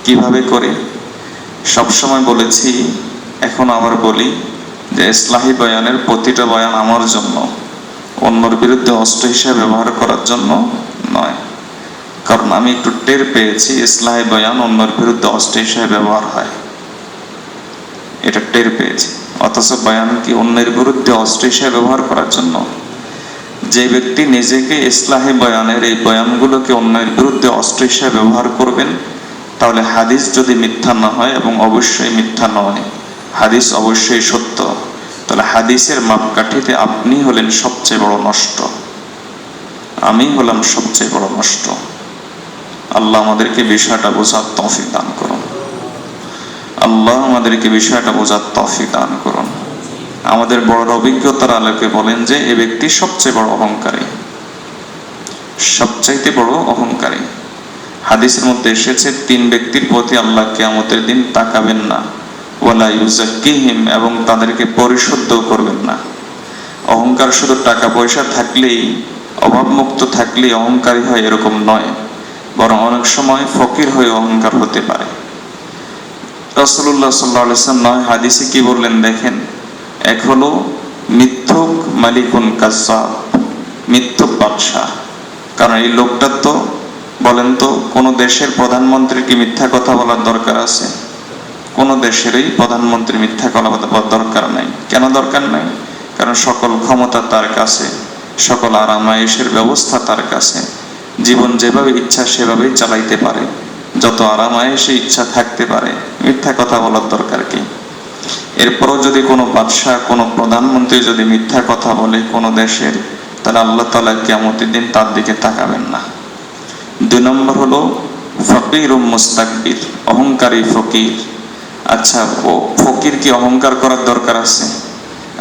কিভাবে করি? সবসময় বলেছি, এখন আবার বলি যে ইসলাহি বয়ানের প্রতিটা বয়ান আমার জন্য, অন্যর বিরুদ্ধে অস্ত্র হিসেবে ব্যবহার করার জন্য নয়। কারণ আমি একটু টের পেয়েছি ইসলাহি বয়ান অন্যর বিরুদ্ধে অস্ত্র হিসেবে ব্যবহার হয়, এটা টের পেয়েছি। অথচ বয়ান কি অন্যের বিরুদ্ধে অস্ত্র হিসেবে ব্যবহার করার জন্য? যে ব্যক্তি নিজেকে ইসলাহি বয়ানের এই বয়ানগুলোকে অন্যের বিরুদ্ধে অস্ত্র হিসেবে ব্যবহার করবেন, তাহলে হাদিস যদি মিথ্যা না হয়, এবং অবশ্যই মিথ্যা নয়, হাদিস অবশ্যই সত্য, তাহলে হাদিসের মাপকাঠিতে আপনি হলেন সবচেয়ে বড় নষ্ট, আমি হলাম সবচেয়ে বড় নষ্ট। আল্লাহ আমাদেরকে বিষয়টা বোঝার তৌফিক দান করুন। আল্লাহ আমাদেরকে বিষয়টা বোঝার তৌফিক দান করুন। আমাদের বড় অভিজ্ঞতার আলোকে বলেন যে এ ব্যক্তি সবচেয়ে বড় অহংকারী, সবচাইতে বড় অহংকারী। হাদিসের মধ্যে এসেছে, 3 ব্যক্তির প্রতি আল্লাহ কিয়ামতের দিন তাকাবেন না, ওয়ালা ইউযাক্কিহিম, এবং তাদেরকে পরিশুদ্ধ করবেন না। অহংকার শুধু টাকা পয়সা থাকলেই, অভাবমুক্ত থাকলেই অহংকারী হয় এরকম নয়, বরং অনেক সময় ফকির হয়ে অহংকার হতে পারে। রাসূলুল্লাহ সাল্লাল্লাহু আলাইহি ওয়াসাল্লাম হাদিসে কি বললেন দেখেন, এক হলো মিথ্যুক মালিকুন কাজ্জাব, মিথ্যুক বাদশাহ। কারণ এই লোকটা তো, বলেন তো, কোন দেশের প্রধানমন্ত্রীর কি মিথ্যা কথা বলার দরকার আছে? কোন দেশেরই প্রধানমন্ত্রী মিথ্যা কথা বলার দরকার নাই। কেন দরকার নাই? কারণ সকল ক্ষমতা তার কাছে, সকল আরামায়েশের ব্যবস্থা তার কাছে, জীবন যেভাবে ইচ্ছা সেভাবেই চালাইতে পারে, যত আরামায়েশে ইচ্ছা থাকতে পারে, মিথ্যা কথা বলার দরকার কি? এরপরও যদি কোনো বাদশাহ, কোনো প্রধানমন্ত্রী যদি মিথ্যা কথা বলে কোনো দেশের, তাহলে আল্লাহ তাআলা কিয়ামতের দিন তার দিকে তাকাবেন না। 2 নম্বর হলো ফকিরুম মুস্তাকবির, অহংকারী ফকির। আচ্ছা, ফকির কি অহংকার করার দরকার আছে?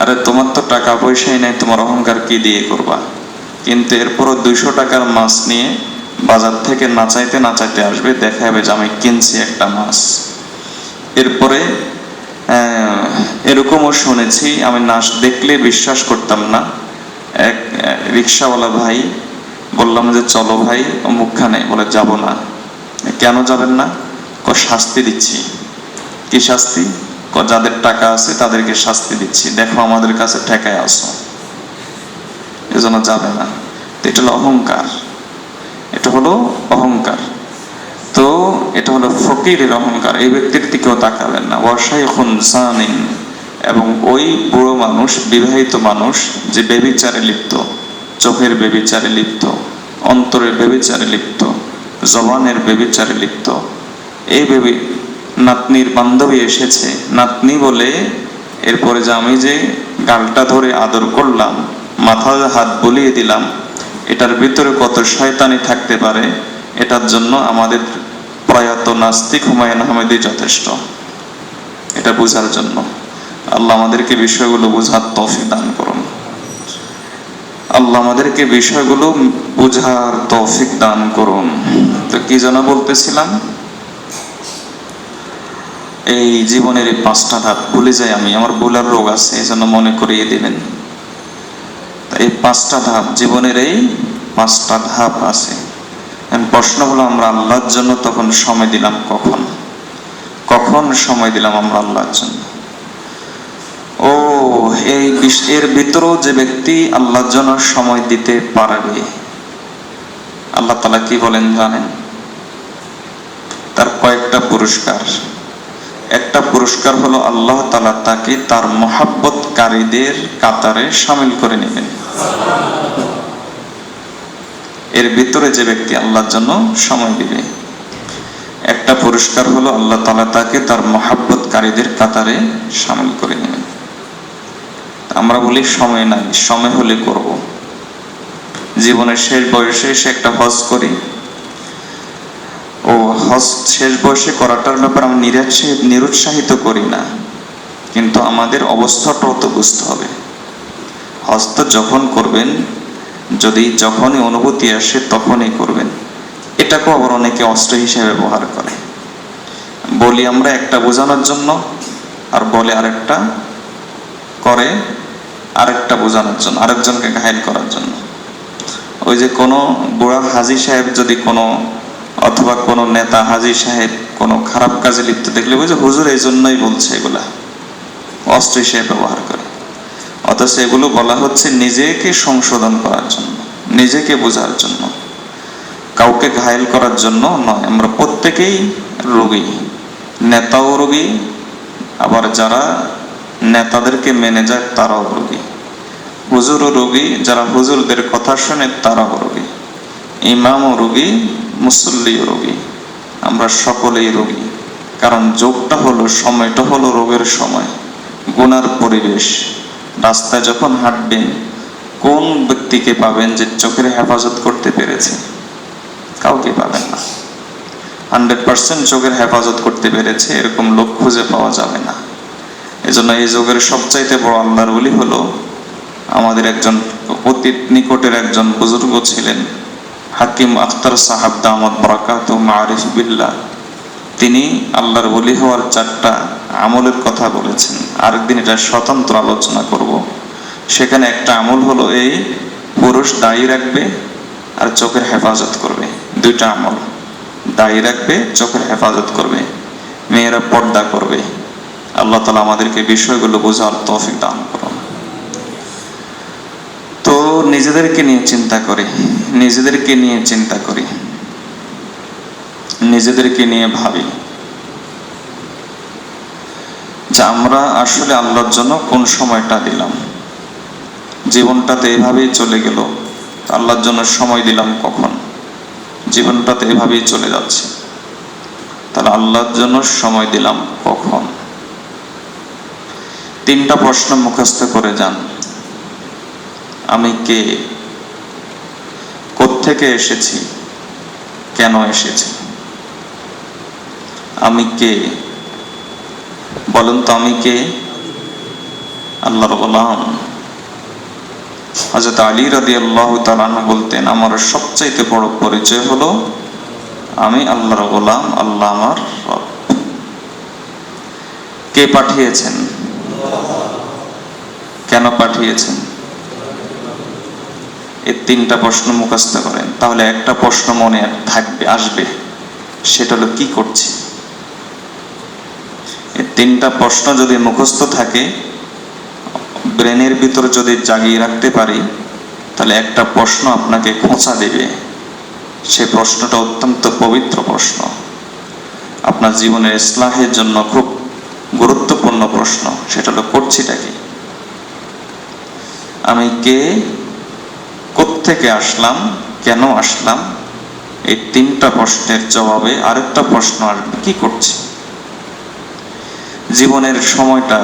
আরে তোমার তো টাকা পয়সাই নাই, তোমার অহংকার কি দিয়ে করবা? কিন্তু এরপরও 200 টাকার মাছ নিয়ে বাজার থেকে নাচাইতে নাচাইতে আসবে, দেখা যাবে যে আমি কিনছি একটা মাছ। এরপরে এরকমও শুনেছি, আমি নাচ দেখলে বিশ্বাস করতাম না, এক রিক্সাওয়ালা ভাই, বললাম যে চলো ভাই অমুকখানে, বলে যাব না। কেন যাবেন না? শাস্তি দিচ্ছি। কি শাস্তি? যাদের টাকা আছে তাদেরকে শাস্তি দিচ্ছি, দেখো আমাদের কাছে ঠেকায় আসো, এজন্য যাবে না। এটা হলো অহংকার, এটা হলো অহংকার। তো এটা হলো ফকিরের অহংকার। এই ব্যক্তির দিকেও তাকাবেন না। ওয়াশাইখুন জানিন, এবং ওই বুড়ো মানুষ, বিবাহিত মানুষ যে ব্যভিচারে লিপ্ত, চোখের ব্যভিচারে লিপ্ত, অন্তরের ব্যভিচারে লিপ্ত, জবানের ব্যভিচারে লিপ্ত। এই নাতনির বান্ধবী এসেছে, নাতনি বলে এরপরে যে আমি যে গালটা ধরে আদর করলাম, মাথায় হাত বুলিয়ে দিলাম, এটার ভিতরে কত শয়তানি থাকতে পারে, এটার জন্য আমাদের প্রয়াত নাস্তিক হুমায়ুন আহমেদই যথেষ্ট, এটা বোঝার জন্য। আল্লাহ আমাদেরকে বিষয়গুলো বোঝার তৌফিক দান করুন। আল্লাহ আমাদেরকে বিষয়গুলো বোঝার তৌফিক দান করুন। তো কি যেন বলতেছিলাম, এই জীবনের এই 5টা ধাপ ভুলে যাই আমি, আমার ভুলার রোগ আছে, এই জন্য মনে করিয়ে দিবেন। এই 5টা ধাপ, জীবনের এই 5টা ধাপ আছে। প্রশ্ন হলো, আমরা আল্লাহর জন্য তখন সময় দিলাম কখন? কখন সময় দিলাম আমরা আল্লাহর জন্য? ও এর ভিতরেও যে ব্যক্তি আল্লাহর জন্য সময় দিতে পারবে, আল্লাহ তাআলা কি বলেন জানেন? তার কয়েকটা পুরস্কার। একটা পুরস্কার হলো আল্লাহ তাআলা তাকে তার মহব্বতকারীদের কাতারে শামিল করে নেবেন। এর ভিতরে যে ব্যক্তি আল্লাহর জন্য সময় দিবে, একটা পুরস্কার হলো আল্লাহ তাআলা তাকে তার মহব্বতকারীদের কাতারে শামিল করে নেবেন। আমরা বলি সময় নাই, সময় হলে করব। জীবনের শেষ বয়সে এসে একটা হজ করি, ও হজ শেষ বয়সে করাটার ব্যাপারে আমি নিরুৎসাহিত করি না, কিন্তু আমাদের অবস্থাটাও তো বুঝতে হবে। হজ তো যখন করবেন, যখনই অনুভূতি আসে তখনই করবেন। এটাকেও আবার অনেকে অস্ত্র হিসেবে ব্যবহার করে। বলি আমরা একটা বোঝানোর জন্য, আর বলে আরেকটা, করে আরেকটা বোঝানোর জন্য, আরেকজনকে ঘায়েল করার জন্য। ওই যে কোনো বুড়া হাজী সাহেব যদি কোনো, অথবা কোনো নেতা হাজী সাহেব কোনো খারাপ কাজে লিপ্ত দেখলে বুঝে হুজুর এই জন্যই বলছে, এগুলা অস্ত্র হিসেবে ব্যবহার করে। অথচ এগুলো বলা হচ্ছে নিজেকে সংশোধন করার জন্য, নিজেকে বোঝার জন্য, কাউকে ঘায়েল করার জন্য নয়। আমরা প্রত্যেকেই রোগী, নেতাও রোগী, আবার যারা নেতাদেরকে মেনে যায় তারাও রোগী। হুজুরও রোগী, যারা হুজুরদের কথা শুনে তারাও রোগী। ইমামও রোগী, মুসল্লিও রোগী। আমরা সকলেই রোগী। কারণ যোগটা হলো, সময়টা হলো রোগের সময়, গুনার পরিবেশ। রাস্তায় যখন হাঁটবেন, কোন ব্যক্তিকে পাবেন যে চোখের হেফাজত করতে পেরেছে? কাউকে পাবেন না। 100% চোখের হেফাজত করতে পেরেছে এরকম লোক খুঁজে পাওয়া যাবে না। এজন্য এই যুগের সবচাইতে বড় আল্লাহর ওলি হলো আমাদের একজন অতি নিকটের একজন বুজুর্গ ছিলেন, হাকিম আখতার সাহাব দামাত বারাকাতুহু মারিফ বিল্লাহ। তিনি আল্লাহর ওলি হওয়ার 4টা আমলের কথা বলেছেন। আরেকদিন এটা স্বতন্ত্র আলোচনা করব। সেখানে একটা আমল হলো এই, পুরুষ দাড়ি রাখবে আর চোখের হেফাজত করবে। 2টা আমল, দাড়ি রাখবে, চোখের হেফাজত করবে। মেয়েরা পর্দা করবে। আল্লাহ তাআলা আমাদেরকে বিষয়গুলো বোঝার তৌফিক দান করুন। তো নিজেদেরকে নিয়ে চিন্তা করি, নিজেদেরকে নিয়ে চিন্তা করি, নিজেদেরকে নিয়ে ভাবি যে আমরা আসলে আল্লাহর জন্য কোন সময়টা দিলাম। জীবনটা তো এভাবেই চলে গেল, আল্লাহর জন্য সময় দিলাম কখন? জীবনটা তো এভাবেই চলে যাচ্ছে, তাহলে আল্লাহর জন্য সময় দিলাম কখন? 3টা প্রশ্ন মুখস্থ করে যান। আমি কে? কোত্থেকে এসেছি? কেন এসেছি? আমি কে? বলেন তো, আমি কে? আল্লাহর গোলাম। হযরত আলী রাদিয়াল্লাহু তাআলা আনহু বলতেন, আমার সবচাইতে বড় পরিচয় হলো আমি আল্লাহর গোলাম, আল্লাহ আমার রব। কে পাঠিয়েছেন? কেন পাঠিয়েছেন? এই 3টা প্রশ্ন মুখস্থ করেন, তাহলে একটা প্রশ্ন মনে থাকবে, আসবে, সেটা হলো কি করছি। এই 3টা প্রশ্ন যদি মুখস্থ থাকে, ব্রেনের ভিতর যদি জাগিয়ে রাখতে পারি, তাহলে একটা প্রশ্ন আপনাকে খোঁচা দেবে। সে প্রশ্নটা অত্যন্ত পবিত্র প্রশ্ন, আপনার জীবনের ইসলাহের জন্য খুব গুরুত্বপূর্ণ প্রশ্ন। সেটা হলো করছিটা কি? আমি কে? কোত্থেকে আসলাম? কেন আসলাম? এই 3টা প্রশ্নের জবাবে আরেকটা প্রশ্ন আসবে, কি করছি। জীবনের সময়টা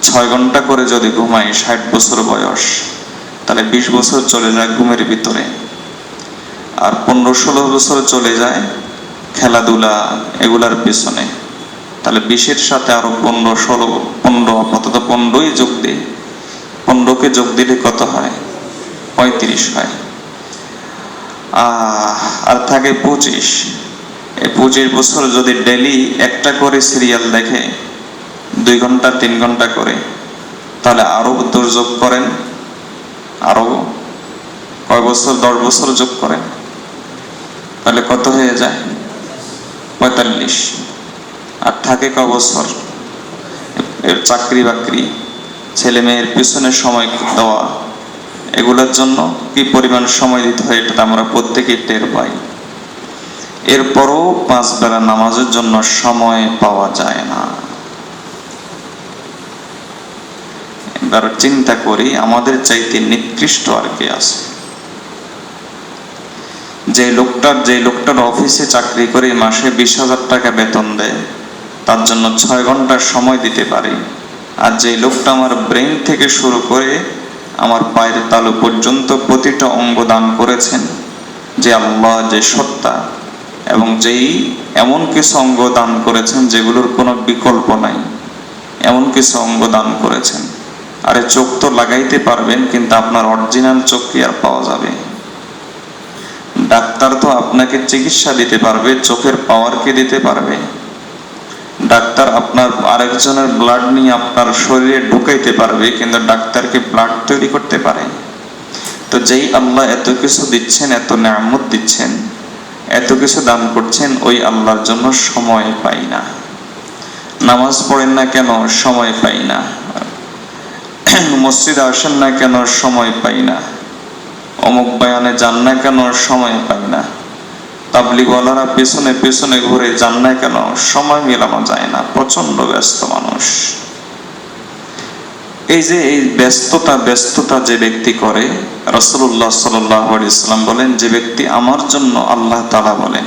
6 ঘন্টা করে যদি ঘুমাই, 60 বছর বয়স, তাহলে 20 বছর চলে যায় ঘুমের ভিতরে, আর 15-16 বছর চলে যায় খেলাধুলা এগুলার পেছনে। তাহলে 20-এর সাথে আরো 15 আপাতত 15ই যোগ দিই। 15কে যোগ দিলে কত হয়? 35 হয়। আর থাকে 25। এই 25 বছর যদি ডেলি একটা করে সিরিয়াল দেখে, 2 ঘন্টা 3 ঘন্টা করে, তাহলে আরো যোগ করেন, আরো কয় বছর? 10 বছর যোগ করেন, তাহলে কত হয়ে যায়? 45। আর থাকে কয় বছর? এর চাকরি বাকরি, ছেলে মেয়ের পিছনে সময় দেওয়া, এগুলোর জন্য কি পরিমাণ সময় দিতে হয় এটা আমরা প্রত্যেকেই টের পাই। এরপরও 5 বেলা নামাজের জন্য সময় পাওয়া যায় না। এবার চিন্তা করি, আমাদের চাইতে নিকৃষ্ট আর কে আছে? যে লোকটার অফিসে চাকরি করে মাসে 20,000 টাকা বেতন দেয়, তার জন্য 6 ঘন্টা সময় দিতে পারি। আর যে লোকটা আমার ব্রেন থেকে শুরু করে আমার পায়ের তালু পর্যন্ত প্রতিটা অঙ্গ দান করেছেন, যে আল্লাহ, যে সত্তা, এবং যেই এমন কিছু অঙ্গ দান করেছেন যেগুলোর কোনো বিকল্প নাই, এমন কিছু অঙ্গ দান করেছেন। আরে চোখ তো লাগাইতে পারবেন, কিন্তু আপনার অরিজিনাল চোখ কি আর পাওয়া যাবে? ডাক্তার তো আপনাকে চিকিৎসা দিতে পারবে, চোখের পাওয়ার কি দিতে পারবে? ডাক্তার আপনার আরেকজনের ব্লাড নিয়ে আপনার শরীরে ঢুকাইতে পারবে, কিন্তু ডাক্তার কি ব্লাড তৈরি করতে পারে? তো যেই আল্লাহ এত কিছু দিচ্ছেন, এত নিয়ামত দিচ্ছেন, এত কিছু দান করছেন, ওই আল্লাহর জন্য সময় পাই না। নামাজ পড়েন না কেন? সময় পাই না। মসজিদে আসেন না কেন? সময় পাই না। অমুক বয়ানে যান না কেন? সময় পাই না। তাবলিগওয়ালারা পেছনে পেছনে ঘুরে যান না কেন? সময় মেলানো যায় না, প্রচন্ড ব্যস্ত মানুষ। এই যে এই ব্যস্ততা যে ব্যক্তি করে, রাসূলুল্লাহ সাল্লাল্লাহু আলাইহি ওয়াসাল্লাম বলেন, যে ব্যক্তি আমার জন্য, আল্লাহ তাআলা বলেন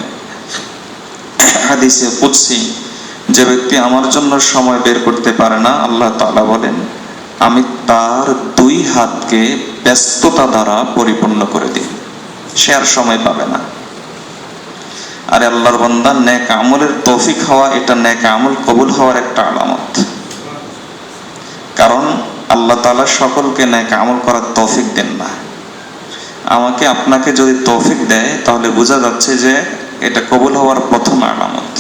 হাদিসে কুদসি, যে ব্যক্তি আমার জন্য সময় বের করতে পারে না, আল্লাহ তাআলা বলেন, আমি তার 2 হাতকে ব্যস্ততা দ্বারা পরিপূর্ণ করে দিই, সে আর সময় পাবে না। আরে আল্লাহর বান্দা, নেক আমলের তৌফিক হওয়া, এটা নেক আমল কবুল হওয়ার একটা আলামত। কারণ আল্লাহ তাআলা সকলকে নেক আমল করার তৌফিক দেন না। আমাকে আপনাকে যদি তৌফিক দেয়, তাহলে বোঝা যাচ্ছে যে এটা কবুল হওয়ার প্রথম আলামত।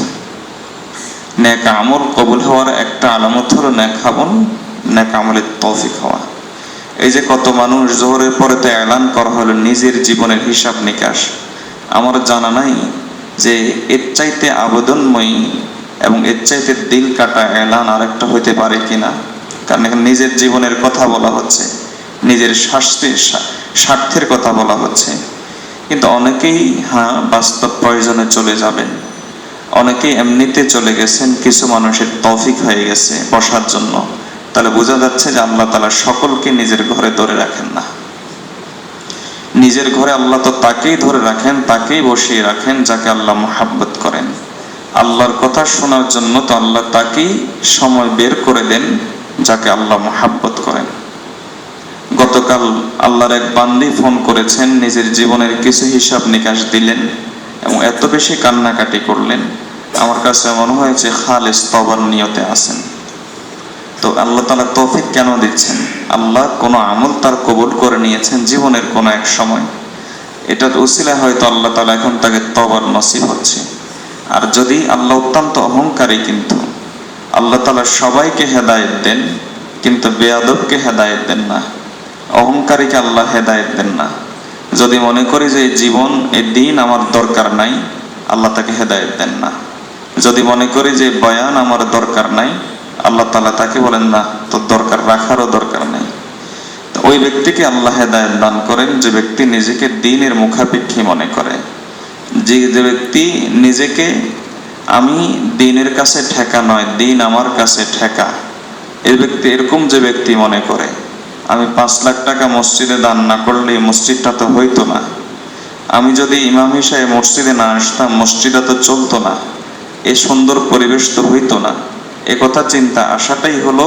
নেক আমল কবুল হওয়ার একটা আলামত হলো নেক আমলের তৌফিক হওয়া। এই যে কত মানুষ জোহরের পরে তো এলান করা হলো নিজের জীবনের হিসাব নিকাশ, আমার জানা নাই যে এর চাইতে আবেদনময়ী এবং এর চাইতে দিল কাটা এলান আরেকটা হইতে পারে কিনা। কারণ এখানে নিজের জীবনের কথা বলা হচ্ছে, নিজের স্বার্থের কথা বলা হচ্ছে। কিন্তু অনেকেই বাস্তব প্রয়োজনে চলে যাবেন, অনেকেই এমনিতে চলে গেছেন, কিছু মানুষের তৌফিক হয়ে গেছে বসার জন্য। তাহলে বোঝা যাচ্ছে যে আল্লাহ তাআলা সকলকে নিজের ঘরে ধরে রাখেন না। নিজের ঘরে আল্লাহ তো তাকেই ধরে রাখেন, তাকেই বসিয়ে রাখেন যাকে আল্লাহ মুহাব্বত করেন। আল্লাহর কথা শোনার জন্য তো আল্লাহ তাকেই সময় বের করে দেন যাকে আল্লাহ মুহাব্বত করেন। গতকাল আল্লাহর এক বান্দি ফোন করেছেন, নিজের জীবনের কিছু হিসাব নিকাশ দিলেন এবং এত বেশি কান্নাকাটি করলেন, আমার কাছে মনে হয়েছে খালেস তওবার নিয়তে আছেন। তো আল্লাহ তাআলা তৌফিক কেন দিচ্ছেন? আল্লাহ কোনো আমল তার কবুল করে নিয়েছেন জীবনের কোনো এক সময়, এটার উসিলায় হয়তো আল্লাহ তাআলা এখন তাকে তওবার নসিব হচ্ছে। আর যদি আল্লাহ অত্যন্ত অহংকারী, কিন্তু আল্লাহ তাআলা সবাইকে হেদায়েত দেন, কিন্তু বেয়াদবকে হেদায়েত দেন না, অহংকারীকে আল্লাহ হেদায়েত দেন না। যদি মনে করি যে এই জীবন, এই দিন আমার দরকার নাই, আল্লাহ তাকে হেদায়েত দেন না। যদি মনে করি যে বয়ান আমার দরকার নাই, আল্লাহ তাআলা তাকে বলেন না, তোর দরকার রাখারও দরকার নাই। তো ওই ব্যক্তিকে আল্লাহ হেদায়েত দান করেন যে ব্যক্তি নিজেকে দ্বীনের মুখাপেক্ষী মনে করে, যে ব্যক্তি নিজেকে আমি দ্বীনের কাছে ঠেকা নয়, দ্বীন আমার কাছে ঠেকা, এই ব্যক্তি এরকম যে ব্যক্তি মনে করে আমি 5 লাখ টাকা মসজিদে দান না করলে মসজিদটা তো হইতো না, আমি যদি ইমাম হিসাবে মসজিদে না আসতাম মসজিদটা তো চলতো না, এই সুন্দর পরিবেশ তো হইতো না, এ কথা চিন্তা আসাটাই হলো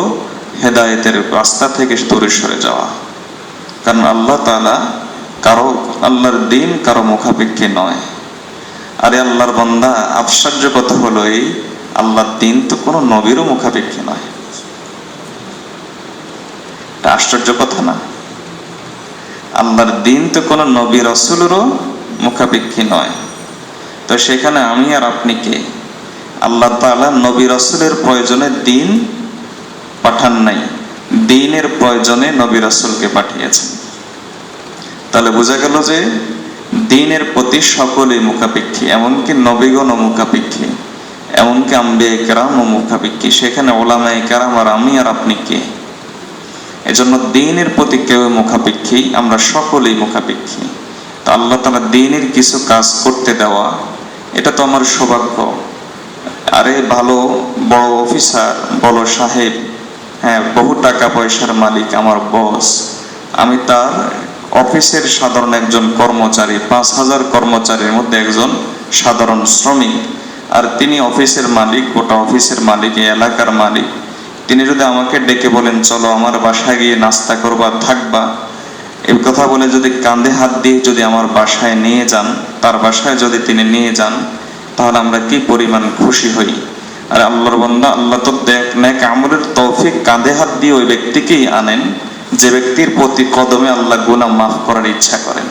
হেদায়েতের রাস্তা থেকে দূরে সরে যাওয়া। কারণ আল্লাহ তাআলা আল্লাহর দ্বীন কারো মুখাপেক্ষী নয়। আরে আল্লাহর বান্দা, আশ্চর্য কথা হলো এই, আল্লাহর দ্বীন তো কোনো নবীরও মুখাপেক্ষী নয়। এটা আশ্চর্য কথা না? আল্লাহর দ্বীন তো কোনো নবী রাসূলেরও মুখাপেক্ষী নয়। তো সেখানে আমি আর আপনি কে? আল্লাহ তাআলা নবী রাসূলের প্রয়োজনে দ্বীন পাঠান নাই, দ্বীনের প্রয়োজনে নবী রাসূলকে পাঠিয়েছেন। তাহলে বোঝা গেল যে দ্বীনের প্রতি সকলেই মুখাপেক্ষী, এমনকি নবীগণও মুখাপেক্ষী, এমনকি আম্বিয়া কেরামও মুখাপেক্ষী। সেখানে ওলামায়ে কেরাম আর আমি আর আপনি কে? এজন্য দ্বীনের প্রতি কেউ মুখাপেক্ষী, আমরা সকলেই মুখাপেক্ষী। তো আল্লাহ তাআলা দ্বীনের কিছু কাজ করতে দেওয়া, এটা তো আমার সৌভাগ্য। আরে ভালো বড় অফিসার, বড় সাহেব, বহু টাকা পয়সার মালিক আমার বস, আমি তার অফিসের সাধারণ একজন কর্মচারী, 5000 কর্মচারীর মধ্যে একজন সাধারণ শ্রমিক, আর তিনি অফিসের মালিক, গোটা অফিসের মালিক, এই এলাকার মালিক। তিনি যদি আমাকে ডেকে বলেন চলো আমার বাসায় গিয়ে নাস্তা করবা, থাকবা, এই কথা বলে যদি কাঁধে হাত দিয়ে যদি আমার বাসায় নিয়ে যান, তার বাসায় যদি তিনি নিয়ে যান, তাহলে আমরা কি পরিমাণ খুশি হই। আর আল্লাহর বান্দা, আল্লাহ তো নেক আমলের তৌফিক কাঁধে হাত দিয়ে ওই ব্যক্তিকেই আনেন যে ব্যক্তির প্রতি কদমে আল্লাহ গুনাহ মাফ করার ইচ্ছা করেন।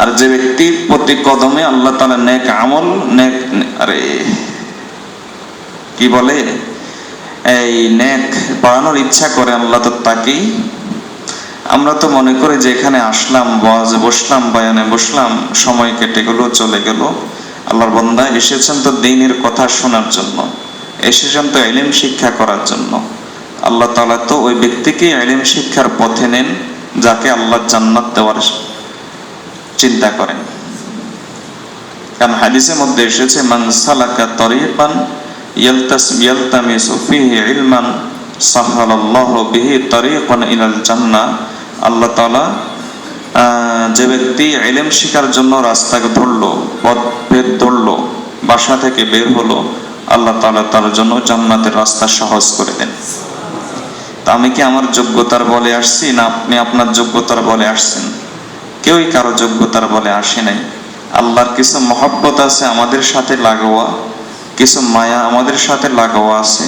আর যে ব্যক্তির প্রতি কদমে আল্লাহ তাআলা নেক আমল কি বলে এই নেক বাড়ানোর ইচ্ছা করে আল্লাহ তো তাকেই। আমরা তো মনে করি যে এখানে আসলাম, ওয়াজে বসলাম, বয়ানে বসলাম, সময় কেটে গেল, চলে গেল। আল্লাহর বান্দা এসেছেন তো দ্বীনের কথা শোনার জন্য, এসেছেন তো ইলম শিক্ষা করার জন্য। আল্লাহ তাআলা তো ওই ব্যক্তিকে ইলম শিক্ষার পথে নেন যাকে আল্লাহ জান্নাত দেওয়ার চিন্তা করেন। কারণ হাদিসের মধ্যে এসেছে, মান সালাকা তরিকান ইয়ালতামিসু ফিহি ইলমান সাহালাল্লাহু বিহি তরিকান ইলাল জান্নাহ। আল্লাহ তাআলা যে ব্যক্তি ইলম শিখার জন্য রাস্তাকে ধরলো, পথ ভেদ ধরলো, বাসা থেকে বের হলো, আল্লাহ তাআলা তার জন্য জান্নাতের রাস্তা সহজ করে দেন। তা আমি কি আমার যোগ্যতার বলে আসছি, না আপনি আপনার যোগ্যতার বলে আসছেন? কেউই কারো যোগ্যতার বলে আসে নাই। আল্লাহর কিছু মহব্বত আছে আমাদের সাথে লাগোয়া, কিছু মায়া আমাদের সাথে লাগোয়া আছে,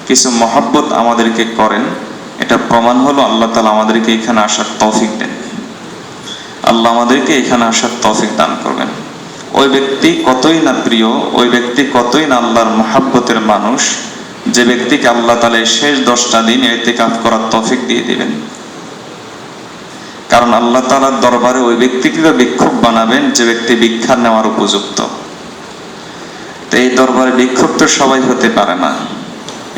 কিছু মহব্বত আমাদেরকে করেন। এটা প্রমাণ হলো আল্লাহ তাআলা আমাদেরকে এখানে আসার তৌফিক দেন। আল্লাহ আমাদেরকে এখানে আসার তৌফিক দান করবেন। ওই ব্যক্তি কতই না প্রিয়, ওই ব্যক্তি কতই না আল্লাহর মহব্বতের মানুষ, যে ব্যক্তিকে আল্লাহ তাআলা শেষ 10টা দিন ইতিকাফ করার তৌফিক দিয়ে দিবেন। কারণ আল্লাহ তাআলার দরবারে ওই ব্যক্তিকে ভিক্ষুক বানাবেন যে ব্যক্তি ভিক্ষা নেওয়ার উপযুক্ত। তো এই দরবারে ভিক্ষুক তো সবাই হতে পারে না।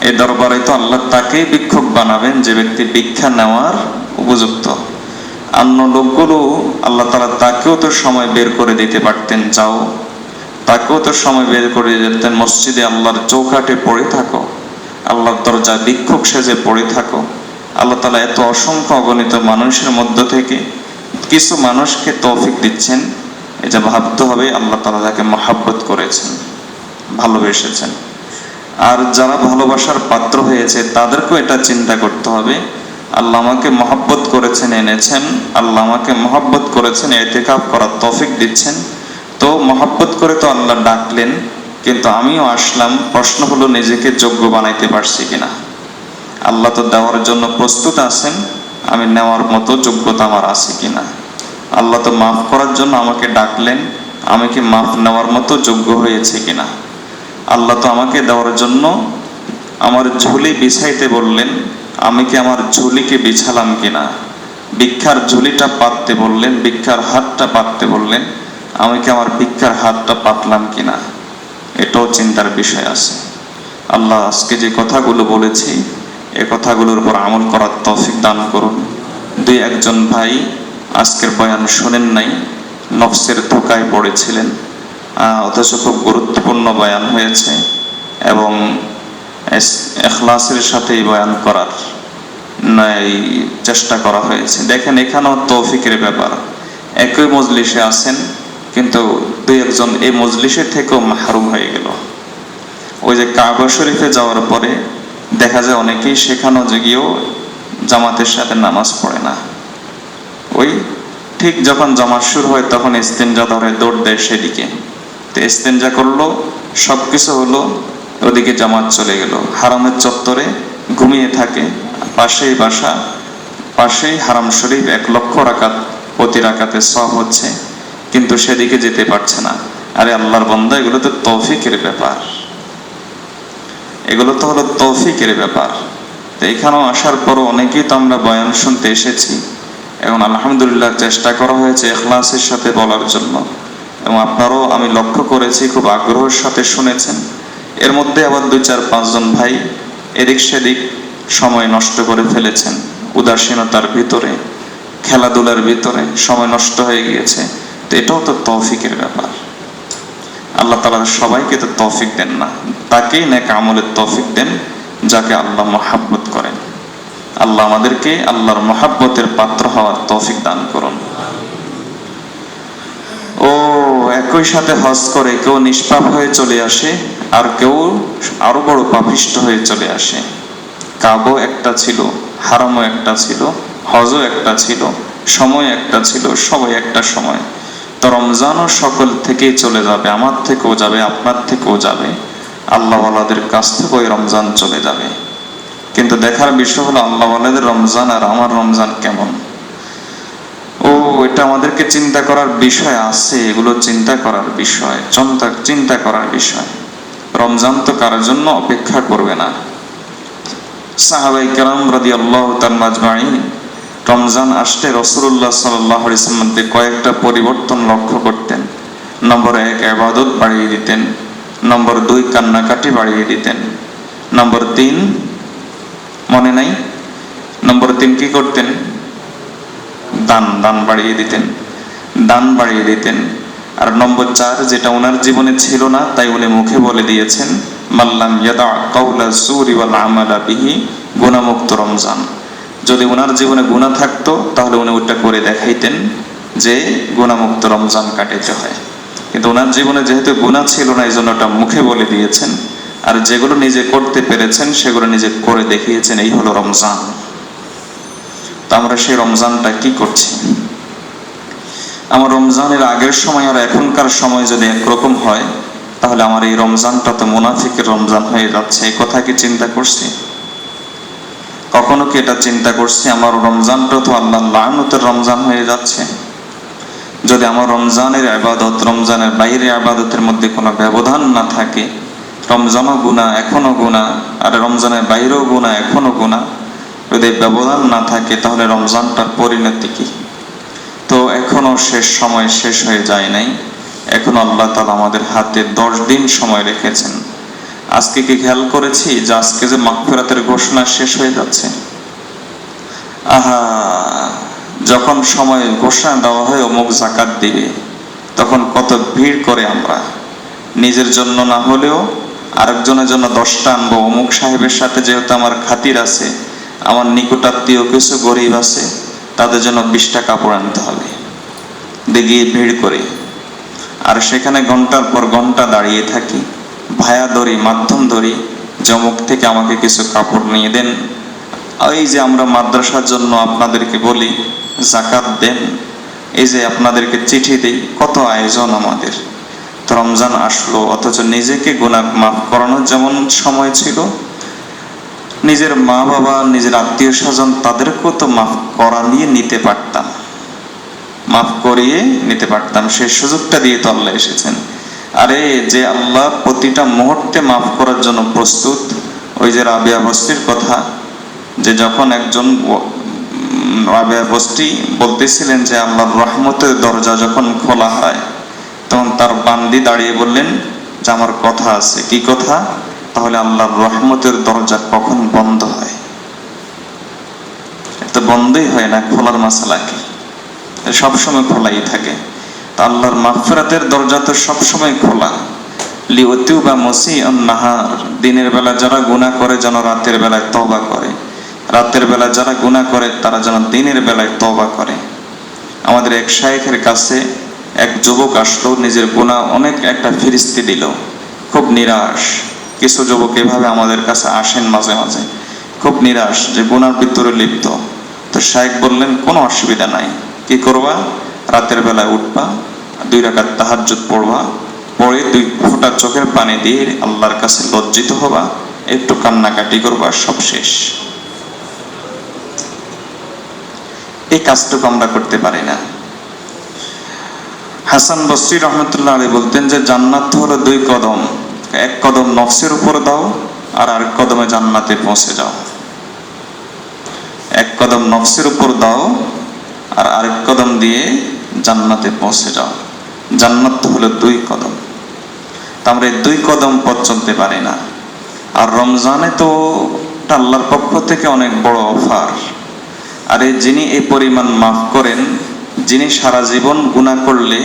এই দরবারে তো আল্লাহ তাকেই ভিক্ষুক বানাবেন যে ব্যক্তি ভিক্ষা নেওয়ার উপযুক্ত। অন্য লোকগুলো আল্লাহ তাআলা তাকেও তো সময় বের করে দিতে পারতেন, যাও, তাকেও তো সময় বের করে দিতেন, মসজিদে আল্লাহর চৌকাঠে পড়ে থাকো, আল্লাহর দরজায় ভিক্ষুক সেজে পড়ে থাকো। আল্লাহ তাআলা এত অসংখ্য অগণিত মানুষের মধ্য থেকে কিছু মানুষকে তৌফিক দিচ্ছেন। এটা ভাবতে হবে আল্লাহ তাআলা তাকে মহব্বত করেছেন, ভালোবেসেছেন। আর যারা ভালোবাসার পাত্র হয়েছে তাদেরকেও এটা চিন্তা করতে হবে, আল্লাহ আমাকে মহব্বত করেছেন, এনেছেন, আল্লাহ আমাকে মহব্বত করেছেন, ইতিকাফ করার তৌফিক দিচ্ছেন। তো মহব্বত করে তো আল্লাহ ডাকলেন, কিন্তু আমিও আসলাম। প্রশ্ন হলো নিজেকে যোগ্য বানাইতে পারছি কিনা। আল্লাহ তো দেওয়ার জন্য প্রস্তুত আছেন, আমি নেওয়ার মতো যোগ্যতা আমার আছে কিনা। আল্লাহ তো মাফ করার জন্য আমাকে ডাকলেন, আমি কি মাফ নেওয়ার মতো যোগ্য হয়েছে কিনা। আল্লাহ তো আমাকে দেওয়ার জন্য আমার ঝুলি বিছাইতে বললেন, আমি কি আমার ঝুলিকে বিছালাম কিনা। ভিক্ষার ঝুলিটা পাততে বললেন, ভিক্ষার হাতটা পাততে বললেন, আমি কি আমার ভিক্ষার হাতটা পাতলাম কিনা। এটাও চিন্তার বিষয় আছে। আল্লাহ আজকে যে কথাগুলো বলেছি এই কথাগুলোর উপর আমল করার তৌফিক দান করুন। দুই একজন ভাই আজকের বয়ান শোনেন নাই, নফসের ধোকায় পড়েছিলেন, অথচ খুব গুরুত্বপূর্ণ বয়ান হয়েছে এবং ইখলাসের সাথেই বয়ান করার চেষ্টা করা হয়েছে। দেখেন এখানেও তৌফিকের ব্যাপার। একই মজলিসে আছেন কিন্তু দুই একজন এই মজলিসের থেকেও মাহরুম হয়ে গেল। ওই যে কাবা শরীফে যাওয়ার পরে দেখা যায় অনেকেই সেখানেও গিয়েও জামাতের সাথে নামাজ পড়ে না। ওই ঠিক যখন জামাত শুরু হয় তখন ইস্তেঞ্জা ধরে দৌড় দেয় সেদিকে। তো ইস্তেঞ্জা করলো, সবকিছু হলো, ওদিকে জামাত চলে গেল। হারামের চত্বরে ঘুমিয়ে থাকে, পাশেই বাসা, পাশেই হারাম শরীফ, 1 লক্ষ রাকাত, প্রতি রাকাতে সওয়াব হচ্ছে, কিন্তু সেদিকে যেতে পারছে না। আরে আল্লাহর বান্দা, এগুলো তো তৌফিকের ব্যাপার, এগুলো তো হলো তৌফিকের ব্যাপার। তো এখানেও আসার পরও অনেকেই তো আমরা বয়ান শুনতে এসেছি, এখন আলহামদুলিল্লাহ চেষ্টা করা হয়েছে ইখলাসের সাথে বলার জন্য, এবং আপনারাও আমি লক্ষ্য করেছি খুব আগ্রহের সাথে শুনেছেন। এর মধ্যে আবার 2-4-5 জন ভাই এদিক সেদিক সময় নষ্ট করে ফেলেছেন, উদাসীনতার ভিতরে, খেলাধুলার ভিতরে সময় নষ্ট হয়ে গিয়েছে। তো এটাও তো তৌফিকের ব্যাপার। আল্লাহ তাআলা সবাইকে তো তৌফিক দেন না, তাকেই নেক আমলের তৌফিক দেন যাকে আল্লাহ মহব্বত করেন। আল্লাহ আমাদেরকে আল্লাহর মহব্বতের পাত্র হওয়ার তৌফিক দান করুন। ও একই সাথে হজ করে কেউ নিষ্পাপ হয়ে চলে আসে, আর কেউ আরো বড় পাপিষ্ঠ হয়ে চলে আসে। কাবাও একটা ছিল, হারামও একটা ছিল, হজও একটা ছিল, সময় একটা ছিল, সবাই একটা সময়। তো তো রমজানও সকল থেকেই চলে যাবে, আমার থেকেও যাবে, আপনার থেকেও যাবে, আল্লাহওয়ালাদের কাছ থেকে ওই রমজান চলে যাবে। কিন্তু দেখার বিষয় হলো আল্লাহওয়ালাদের রমজান আর আমার রমজান কেমন। এটা আমাদেরকে চিন্তা করার বিষয় আছে, এগুলো চিন্তা করার বিষয়, চিন্তা করার বিষয়। রমজান তো কারোর জন্য অপেক্ষা করবে না। সাহাবায়ে কেরাম রাদিয়াল্লাহু তাআলা আজমাইন রমজান আসলে রাসূলুল্লাহ সাল্লাল্লাহু আলাইহি ওয়াসাল্লাম কয়েকটা পরিবর্তন লক্ষ্য করতেন। নম্বর 1, ইবাদত বাড়িয়ে দিতেন। নম্বর 2, কান্নাকাটি বাড়িয়ে দিতেন। নম্বর 3, মনে নাই? নম্বর 3 কি করতেন? দান বাড়িয়ে দিতেন, দান বাড়িয়ে দিতেন। আর নম্বর 4, যেটা ওনার জীবনে ছিল না, তাই উনি মুখে বলে দিয়েছেন, মাল্লাম ইয়াদা কাউলা সুরি ওয়াল আমালা বিহি, গুনাহমুক্ত রমজান। যদি ওনার জীবনে গুনাহ থাকতো তাহলে উনি ওটা করে দেখাইতেন যে গুনাহমুক্ত রমজান কাটাতে হয়। কিন্তু ওনার জীবনে যেহেতু গুনাহ ছিল না, এই জন্য ওটা মুখে বলে দিয়েছেন। আর যেগুলো নিজে করতে পেরেছেন সেগুলো নিজে করে দেখিয়েছেন। এই হলো রমজান। তা আমরা সেই রমজানটা কি করছি? আমার রমজানের আগের সময় আর এখনকার সময় যদি একরকম হয়, তাহলে আমার এই রমজানটা তো মুনাফিকের রমজান হয়ে যাচ্ছে। এই কথা কি চিন্তা করছি? কখনো কি এটা চিন্তা করছি আমার রমজানটা তো আল্লাহর লাআনতের রমজান হয়ে যাচ্ছে? যদি আমার রমজানের ইবাদত রমজানের বাইরে ইবাদতের মধ্যে কোনো ব্যবধান না থাকে, রমজানও গুনাহ এখনো গুনাহ, আর রমজানের বাইরেও গুনাহ এখনো গুনাহ, যদি ব্যবধান না থাকে, তাহলে রমজানটার পরিণতি কি? তো এখনো সময় শেষ হয়ে যায় নাই। এখন আল্লাহ তাআলা আমাদের হাতে 10 দিন সময় রেখেছেন। আজকে কি খেয়াল করেছি যে আজকে যে মাগফিরাতের ঘোষণা শেষ হয়ে যাচ্ছে? যখন সময় ঘোষণা দেওয়া হয় অমুক যাকাত দিবে, তখন কত ভিড় করে আমরা, নিজের জন্য না হলেও আরেকজনের জন্য 10টা আনবো। অমুক সাহেবের সাথে যেহেতু আমার খাতির আছে, আমার নিকটাত্মীয় কিছু গরিব আছে, তাদের জন্য 20টা কাপড় আনতে হবে, গিয়ে ভিড় করে। আর সেখানে ঘন্টার পর ঘন্টা দাঁড়িয়ে থাকি, ভায়া ধরি, মাধ্যম ধরি, জমুক থেকে আমাকে কিছু কাপড় নিয়ে দেন। এই যে আমরা মাদ্রাসার জন্য আপনাদেরকে বলি যাকাত দেন, এই যে আপনাদেরকে চিঠি দিই, কত আয়োজন আমাদের। তো রমজান আসলো, অথচ নিজেকে গুনাহ মাফ করানোর যেমন সময় ছিল, নিজের মা বাবা, নিজের আত্মীয় স্বজন, তাদেরকেও তো মাফ করা নিয়ে নিতে পারতাম, মাফ করিয়ে নিতে পারতাম। সেই সুযোগটা দিয়ে তো আল্লাহ এসেছেন। আরে যে আল্লাহ প্রতিটা মুহূর্তে মাফ করার জন্য প্রস্তুত। ওই যে রাবিয়া বস্তির কথা, যে যখন একজন রাবিয়া বস্তি বলতেছিলেন যে আল্লাহর রহমতের দরজা যখন খোলা হয়, তখন তার বান্দি দাঁড়িয়ে বললেন যে আমার কথা আছে। কি কথা? তাহলে আল্লাহর রহমতের দরজা কখন বন্ধ হয়? এটা বন্ধই হয় না, খোলার মাসালা কি? সবসময় খোলাই থাকে। তা আল্লাহর মাগফিরাতের দরজা তো সবসময় খোলা। লিউতুবা মুসিআন নাহার, দিনের বেলা যারা গুনাহ করে যেন রাতের বেলায় তওবা করে, রাতের বেলা যারা গুনাহ করে তারা যেন দিনের বেলায় তওবা করে। আমাদের এক শায়েখের কাছে এক যুবক আসলো, নিজের গুনাহ অনেক একটা ফিরিস্তি দিল, খুব নিরাশ। কিছু যুবক এভাবে আমাদের কাছে আসেন মাঝে মাঝে, খুব নিরাশ যে গুনার ভিতরে লিপ্ত। তো শায়েখ বললেন কোনো অসুবিধা নাই, কি করবা? রাতের বেলায় উঠবা, 2 রাকাত তাহাজ্জুদ পড়বা, পড়ে 2 ফোঁটা চোখের পানি দিয়ে আল্লাহর কাছে লজ্জিত হবা, একটু কান্নাকাটি করবা, সব শেষ। এই কাজটুকু আমরা করতে পারি না। হাসান বসরি রহমতুল্লাহ আলাইহি বলতেন যে জান্নাত হলো 2 কদম, এক কদম নফসের উপর দাও আর আরেক কদমে জান্নাতে পৌঁছে যাও। এক কদম নফসের উপর দাও আর আরেক কদম দিয়ে জান্নাতে পৌঁছে যাও। জান্নাত হলো 2 কদম। তা আমরা এই 2 কদম পথ চলতে পারি না। আর রমজানে তো আল্লাহর পক্ষ থেকে অনেক বড় অফার। আর যিনি এই পরিমাণ মাফ করেন, যিনি সারা জীবন গুনাহ করলে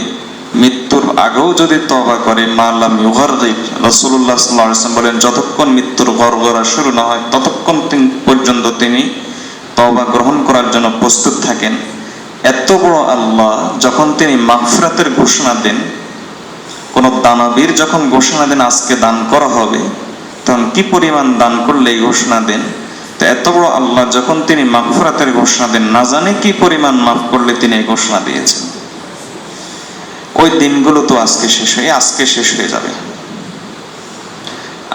মৃত্যুর আগেও যদি তওবা করে, মালাম ইউগারগির, রাসূলুল্লাহ সাল্লাল্লাহু আলাইহি ওয়াসাল্লাম বলেন যতক্ষণ মৃত্যুর গড়গড়া শুরু না হয় ততক্ষণ পর্যন্ত তিনি তওবা গ্রহণ করার জন্য প্রস্তুত থাকেন। এত বড় আল্লাহ যখন তিনি মাগফিরাতের ঘোষণা দেন, কোন দানবীর যখন ঘোষণা দেন আজকে দান করা হবে, তখন কি পরিমাণ দান করলে এই ঘোষণা দেন। তো এত বড় আল্লাহ যখন তিনি মাগফিরাতের ঘোষণা দেন, না জানে কি পরিমাণ মাফ করলে তিনি এই ঘোষণা দিয়েছেন। ওই দিনগুলো তো আজকে শেষ হয়ে যাবে,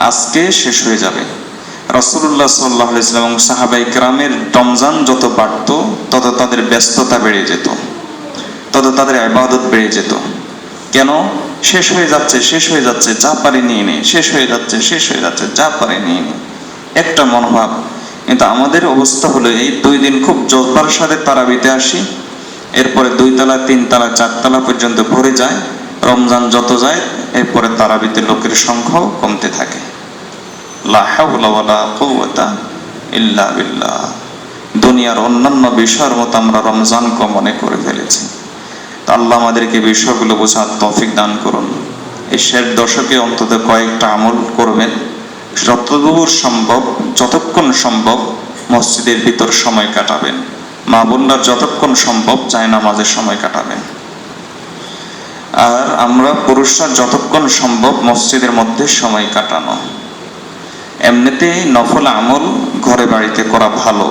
আজকে শেষ হয়ে যাবে। রাসূলুল্লাহ সাল্লাল্লাহু আলাইহি ওয়াসাল্লাম এবং সাহাবায়ে কেরামের রমজান যত বাড়ত তত তাদের ব্যস্ততা বেড়ে যেত, তত তাদের ইবাদত বেড়ে যেত। কেন? শেষ হয়ে যাচ্ছে, যা পারি নিয়ে নে, শেষ হয়ে যাচ্ছে, যা পারি নিয়ে নে, একটা মনোভাব। কিন্তু আমাদের অবস্থা হলো এই 2 দিন খুব জোরদার সাথে তারাবিতে আসি, এরপরে 2 তলা 3 তলা 4 তলা পর্যন্ত ভরে যায়। রমজান যত যায় এরপরে তারাবিতে লোকের সংখ্যাও কমতে থাকে। লা হাওলা ওয়ালা কুওয়াতা ইল্লা বিল্লাহ। দুনিয়ার অন্যান্য বিষয়ের মতো আমরা রমজানকে মনে করে ফেলেছি। আল্লাহ আমাদেরকে বিষয়গুলো বোঝার তৌফিক দান করুন। এই শেষ দশকে অন্তত কয়েকটা আমল করবেন, যতদূর সম্ভব, যতক্ষণ সম্ভব মসজিদের ভিতর সময় কাটাবেন, মা বোনরা যতক্ষণ সম্ভব জায়নামাজের সময় কাটাবেন। আর আমরা পুরুষরা যতক্ষণ সম্ভব মসজিদের মধ্যে সময় কাটানো। এমনিতে নফল আমল ঘরে বাড়িতে করা ভালো,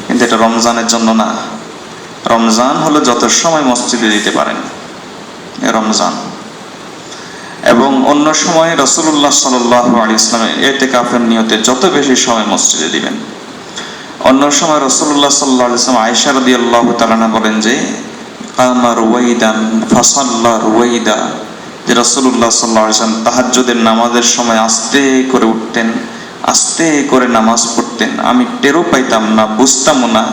কিন্তু এটা রমজানের জন্য না। রমজান হলো যত সময় মসজিদে দিতে পারেন রমজান, এবং অন্য সময় রাসূলুল্লাহ সাল্লাল্লাহু আলাইহি ওয়াসাল্লামের ইতিকাফের নিয়তে যত বেশি সময় মসজিদে দিবেন। অন্য সময় রাসূলুল্লাহ সাল্লাল্লাহু আলাইহি ওয়াসাল্লাম আয়েশা রাদিয়াল্লাহু তাআলা বলেন যে কামা রুওয়াইদান ফাসাল্লা রুওয়াইদা, যে রাসূলুল্লাহ সাল্লাল্লাহু আলাইহি ওয়াসাল্লাম তাহাজ্জুদের নামাজের সময় আস্তে করে উঠতেন, আস্তে করে নামাজ পড়তেন। আমি টেরও পাইতাম না, বুঝতামও না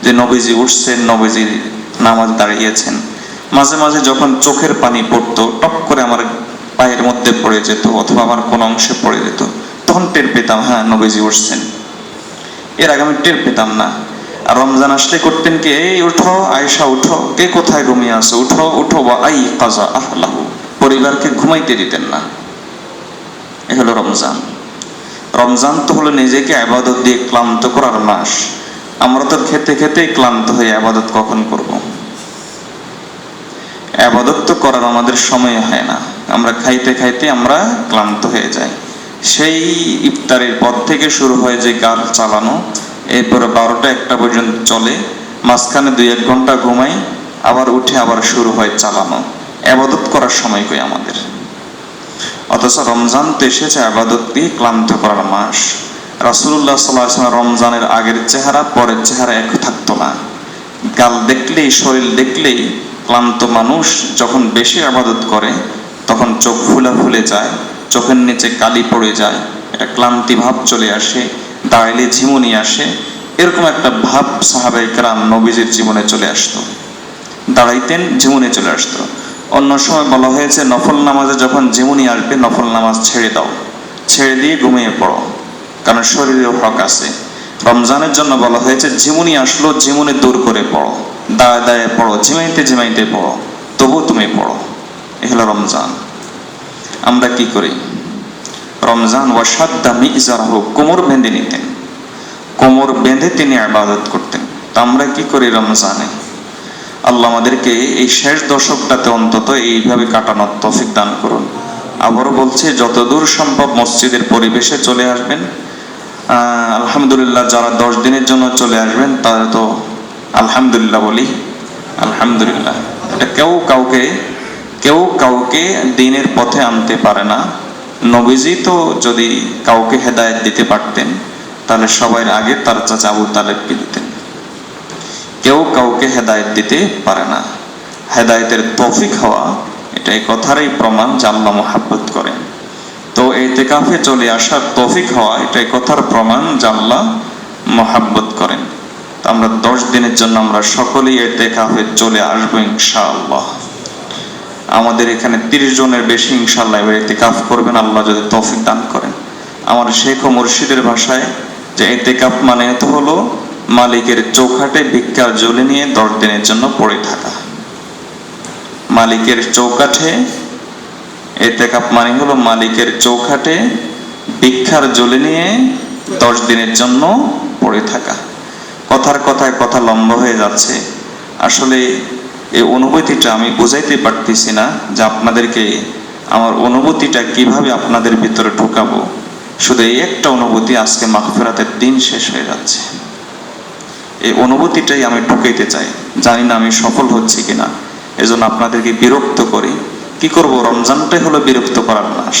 যে নবীজি উঠছেন, নবীজি নামাজ দাঁড়িয়েছেন। মাঝে মাঝে যখন চোখের পানি পড়তো, টপ করে আমার পায়ের মধ্যে পড়ে যেত অথবা আমার কোন অংশে পড়ে যেত, তখন টের পেতাম হ্যাঁ নবীজি উঠছেন। এর আগে আমি টের পেতাম না। আর রমজান আসলে করতেন কি, এই উঠো আয়েশা উঠো, কে কোথায় ঘুমিয়ে আছে, উঠো উঠো, ওয়া আই কাজা আহলাহু, পরিবারকে ঘুমাইতে দিতেন না। এ হলো রমজান। রমজান তো হলো নিজেকে ইবাদত দিয়ে ক্লান্ত করার মাস। আমরা তো খেতে খেতেই ক্লান্ত হয়ে ইবাদত কখন করব? ইবাদত তো করার আমাদের সময় হয় না, আমরা খাইতে খাইতে আমরা ক্লান্ত হয়ে যাই। সেই ইফতারের পর থেকে শুরু হয় যে গাল চালানো, এরপরে 12টা 1টা পর্যন্ত চলে, মাঝখানে 2-1 ঘন্টা ঘুমাই, আবার উঠে আবার শুরু হয় চালানো। ইবাদত করার সময় কই আমাদের? অথচ রমজান তো এসেছে ইবাদত দিয়ে ক্লান্ত করার মাস। রাসূলুল্লাহ সাল্লাল্লাহু আলাইহি ওয়াসাল্লাম রমজানের আগের চেহারা পরের চেহারা এক থাকতো না। গাল দেখলেই, শরীর দেখলেই ক্লান্ত মানুষ যখন বেশি ইবাদত করে তখন চোখ ফুলে যায়, চোখের নিচে কালি পড়ে যায়, একটা ক্লান্তি ভাব চলে আসে, দাঁড়াইলে ঝিমুনি আসে। এরকম একটা ভাব সাহাবায়ে কেরাম নবীজির জীবনে চলে আসতো, দাঁড়াইতেন ঝিমুনি চলে আসতো। অন্য সময় বলা হয়েছে নফল নামাজে যখন ঝিমুনি আসবে নফল নামাজ ছেড়ে দাও, ছেড়ে দিয়ে ঘুমিয়ে পড়ো, কারণ শরীরেও হক আছে। রমজানের জন্য বলা হয়েছে ঝিমুনি আসলো ঝিমুনি দূর করে পড়ো, দাঁড়ায় দাঁড়ায় পড়ো, ঝিমাইতে ঝিমাইতে পড়ো, তবু তুমি পড়ো। এ হলো রমজান। আমরা কি করি? রমজান ওয়াসাদ্দা মিজারাহু, কোমর বেঁধে নিতেন, কোমর বেঁধে তিনি ইবাদত করতেন। তা আমরা কি করি রমজানে? আল্লাহ আমাদেরকে এই শেষ দশকটাতে অন্তত এইভাবে কাটানোর তৌফিক দান করুন। আবারও বলছি, যতদূর সম্ভব মসজিদের পরিবেশে চলে আসবেন। আলহামদুলিল্লাহ, যারা 10 দিনের জন্য চলে আসবেন তারা তো আলহামদুলিল্লাহ বলি, আলহামদুলিল্লাহ। এটা কেউ কাউকে দিনের পথে আনতে পারে না। নবীজি তো যদি কাউকে হেদায়েত দিতে পারতেন তাহলে সবার আগে তার চাচা আবু তালেবকে দিতেন। কেউ কাউকে হেদায়েত দিতে পারে না। হেদায়েতের তৌফিক হওয়া এটা এই কথারই প্রমাণ যে আল্লাহ মহব্বত করেন। তো ইতিকাফে চলে আসার তৌফিক হওয়া এটা এই কথার প্রমাণ যে আল্লাহ মহব্বত করেন। তো আমরা 10 দিনের জন্য আমরা সকলেই ইতিকাফে চলে আসবো ইনশাআল্লাহ। আমাদের এখানে 30 জনের বেশি ইনশাআল্লাহ ইতিকাফ করবেন, আল্লাহ যদি তৌফিক দান করেন। আমার শেখ ও মুর্শিদের ভাষায় যে ইতিকাফ মানে তো হলো মালিকের চৌখাটে ভিক্ষার ঝুলি নিয়ে 10 দিনের জন্য পড়ে থাকা। মালিকের চৌকাঠে ইতিকাফ মানে হলো মালিকের চৌখাটে ভিক্ষার ঝুলি নিয়ে 10 দিনের জন্য পড়ে থাকা। কথার কথায় কথা লম্বা হয়ে যাচ্ছে। আসলে এই অনুভূতিটা আমি বুঝাইতে পারতেছি না যে আপনাদেরকে আমার অনুভূতিটা কিভাবে আপনাদের ভিতরে ঢোকাবো। শুধু এই একটা অনুভূতি, আজকে মাগফিরাতের দিন শেষ হয়ে যাচ্ছে, এই অনুভূতিটাই আমি ঢুকাইতে চাই। জানি না আমি সফল হচ্ছি কিনা, এজন্য আপনাদেরকে বিরক্ত করি। কি করব, রমজানটাই হলো বিরক্ত করার মাস।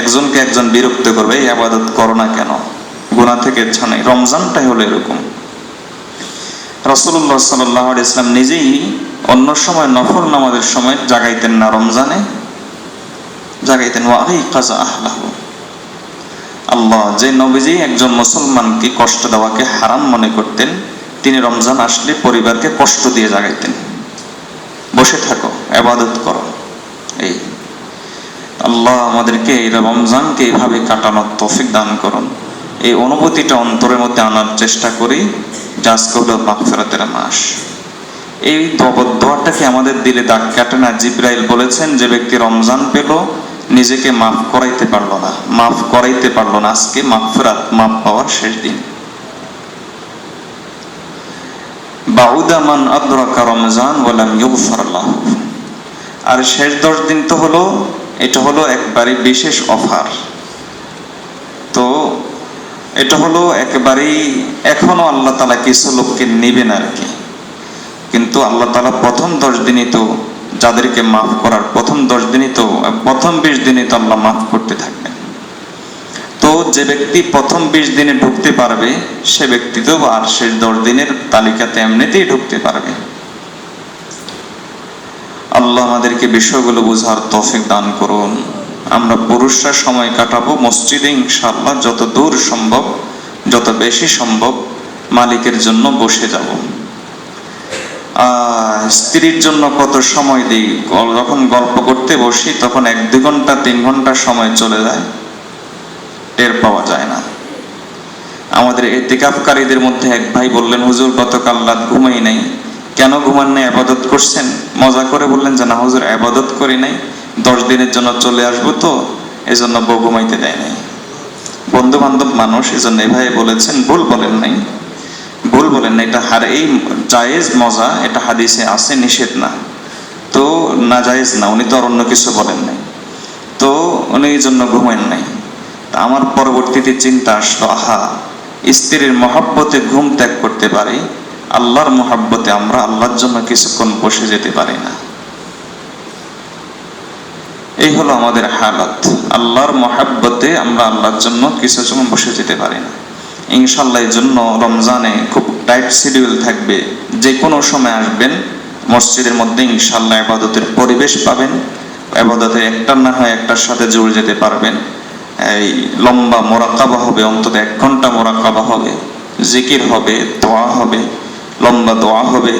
একজনকে একজন বিরক্ত করবে, এই আবাদত করো না কেন, গুনাহ থেকে ছাড়াই। রমজানটাই হলো এরকম। রাসূলুল্লাহ সাল্লাল্লাহু আলাইহি ওয়াসাল্লাম নিজেই অন্য সময় নফল নামাজের সময় জাগাইতেন না, রমজানে জাগাইতেন। ওয়া আইকাযা আহলাহু, আল্লাহ যে নবীজি একজন মুসলমানকে কষ্ট দেওয়াকে হারাম মনে করতেন, তিনি রমজান আসলে পরিবারকে কষ্ট দিয়ে জাগাইতেন, বসে থাকো, ইবাদত করো। এই আল্লাহ আমাদেরকে এই রমজানকে এইভাবে কাটানোর তৌফিক দান করুন। এই অনুভূতিটা অন্তরের মধ্যে আনার চেষ্টা করি যে আজকে হলো মাগফিরাতের মাস। এই দোয়াটাকে আমাদের দিলে দাগ কাটে না। জিবরাইল বলেছেন, যে ব্যক্তি রমজান পেল নিজেকে মাফ করাইতে পারলো না, মাফ করাইতে পারলো না, আজকে মাগফিরাত, মাফ পাওয়ার শেষ দিন। বাউদা মান আদরাকা রমজান ওয়া লাম ইগফার লাহু। আর শেষ 10 দিন তো হলো, এটা হলো একবারে বিশেষ অফার। তো এটা হলো একেবারেই, এখনো আল্লাহ তাআলা কিছু লোককে নেবেন আর কি, কিন্তু আল্লাহ তাআলা প্রথম 10 দিনই তো যাদেরকে মাফ করার, প্রথম 10 দিনই তো, প্রথম 20 দিনই তো আল্লাহ মাফ করতে থাকবেন। তো যে ব্যক্তি প্রথম 20 দিনে ঢুকতে পারবে, সে ব্যক্তি তো আর শেষ 10 দিনের তালিকাতে এমনিতেই ঢুকতে পারবে। আল্লাহ আমাদেরকে বিষয়গুলো বোঝার তৌফিক দান করুন। আমরা পুরুষরা সময় কাটাবো মসজিদে ইনশাআল্লাহ, যত দূর সম্ভব, যত বেশি সম্ভব মালিকের জন্য বসে যাব। স্ত্রীর জন্য কত সময় দিই, যখন গল্প করতে বসি তখন 1-2 ঘন্টা 3 ঘন্টা সময় চলে যায়, টের পাওয়া যায় না। আমাদের ইতিকাফকারীদের মধ্যে এক ভাই বললেন, হুজুর গতকাল রাত ঘুমাই নাই। কেন ঘুমান নাই, ইবাদত করছেন? মজা করে বললেন যে না হুজুর, ইবাদত করি নাই, 10 দিনের জন্য চলে আসবো, তো এজন্য বউ ঘুমাইতে দেয় নাই। বন্ধু বান্ধব মানুষ, এজন্য এই ভাই বলেছেন, ভুল বলেন নাই, ভুল বলেন না। এটা এই জায়েজ মজা, এটা হাদিসে আছে, নিষেধ না, তো না জায়েজ না, উনি তো আর অন্য কিছু বলেন নাই, তো উনি এই জন্য ঘুমাইন নাই। তা আমার পরবর্তীতে চিন্তা আসলো, আহা, স্ত্রীর মহাব্বতে ঘুম ত্যাগ করতে পারি, আল্লাহর মহাব্বতে আমরা আল্লাহর জন্য কিছুক্ষণ বসে যেতে পারি না। এই হলো আমাদের হালাত, আল্লাহর মহাব্বতে আমরা আল্লাহর জন্য কিছুক্ষণ বসে যেতে পারি না। ইনশাআল্লাহ এই জন্য রমজানে খুব টাইট শিডিউল থাকবে, যে কোনো সময় আসবেন মসজিদের মধ্যে, ইনশাআল্লাহ ইবাদতের পরিবেশ পাবেন, ইবাদতে একটার না হয় একটার সাথে জুড়ে যেতে পারবেন। এই লম্বা মোরাকাবা হবে, অন্তত 1 ঘন্টা মোরাকাবা হবে, জিকির হবে, দোয়া হবে, লম্বা দোয়া হবে।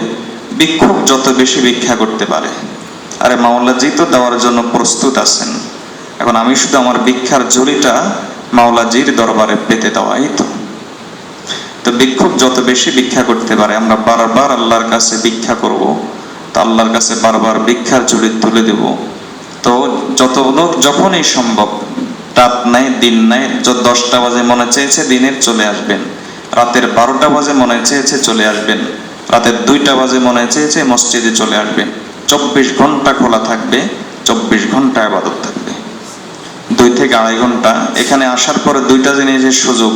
ভিক্ষুক যত বেশি ভিক্ষা করতে পারে, আরে মাওলাজি তো দেওয়ার জন্য প্রস্তুত আছেন, এখন আমি শুধু আমার ভিক্ষার ঝুলিটা মাওলাজির দরবারে পেতে দেওয়াই তো। তো ভিক্ষুক যত বেশি ভিক্ষা করতে পারে, আমরা বারবার আল্লাহর কাছে ভিক্ষা করব, তো আল্লাহর কাছে বারবার ভিক্ষার ঝুলি তুলে দেব। তো যত লোক যখনই সম্ভব, রাত নাই দিন নাই, 10টা বাজে মনে চেয়েছে দিনের চলে আসবেন, রাতের 12টা বাজে মনে চেয়েছে চলে আসবেন, রাতের 2টা বাজে মনে চেয়েছে মসজিদে চলে আসবেন। 24 ঘন্টা খোলা থাকবে, 24 ঘন্টা ইবাদত থাকবে। 2 থেকে 2.5 ঘন্টা এখানে আসার পরে 2টা জিনিসের সুযোগ,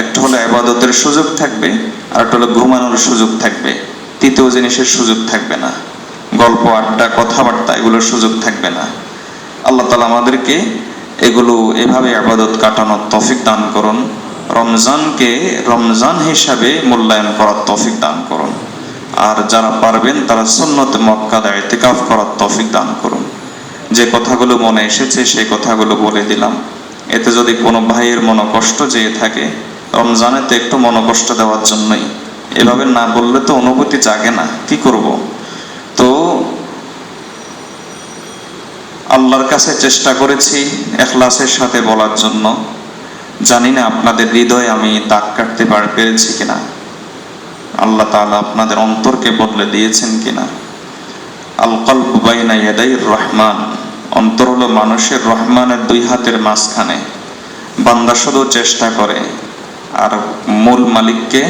একটা হলো ইবাদতের সুযোগ থাকবে, আর একটা হলো ঘুমানোর সুযোগ থাকবে। তৃতীয় জিনিসের সুযোগ থাকবে না, গল্প আড্ডা কথাবার্তা, এগুলোর সুযোগ থাকবে না। আল্লাহ তাআলা আমাদেরকে এগুলো এভাবে ইবাদত কাটানোর তৌফিক দান করুন। রমজানকে রমজান হিসাবে মূল্যায়ন করার তৌফিক দান করুন। আর যারা পারবেন তারা সুন্নত মুআক্কাদা ইতিকাফ করার তৌফিক দান করুন। যে কথাগুলো মনে এসেছে সেই কথাগুলো বলে দিলাম। এতে যদি কোনো ভাইয়ের মনে কষ্ট যেয়ে থাকে, রমজানেতে একটু মনোকষ্ট দেওয়ার জন্যই, এভাবে না বললে তো অনুভূতি জাগে না, কি করব। তো আল্লাহর কাছে চেষ্টা করেছি ইখলাসের সাথে বলার জন্য। জানি না আপনাদের হৃদয়ে আমি দাগ কাটতে পেরেছি কিনা, আল্লাহ তাআলা আপনাদের অন্তরকে বদলে দিয়েছেন কিনা। আল কলবু বাইনা ইয়াদাইর রহমান, অন্তর হলো মানুষের রহমানের 2 হাতের মাঝখানে। বান্দা শুধু চেষ্টা করে, আর মূল মালিককে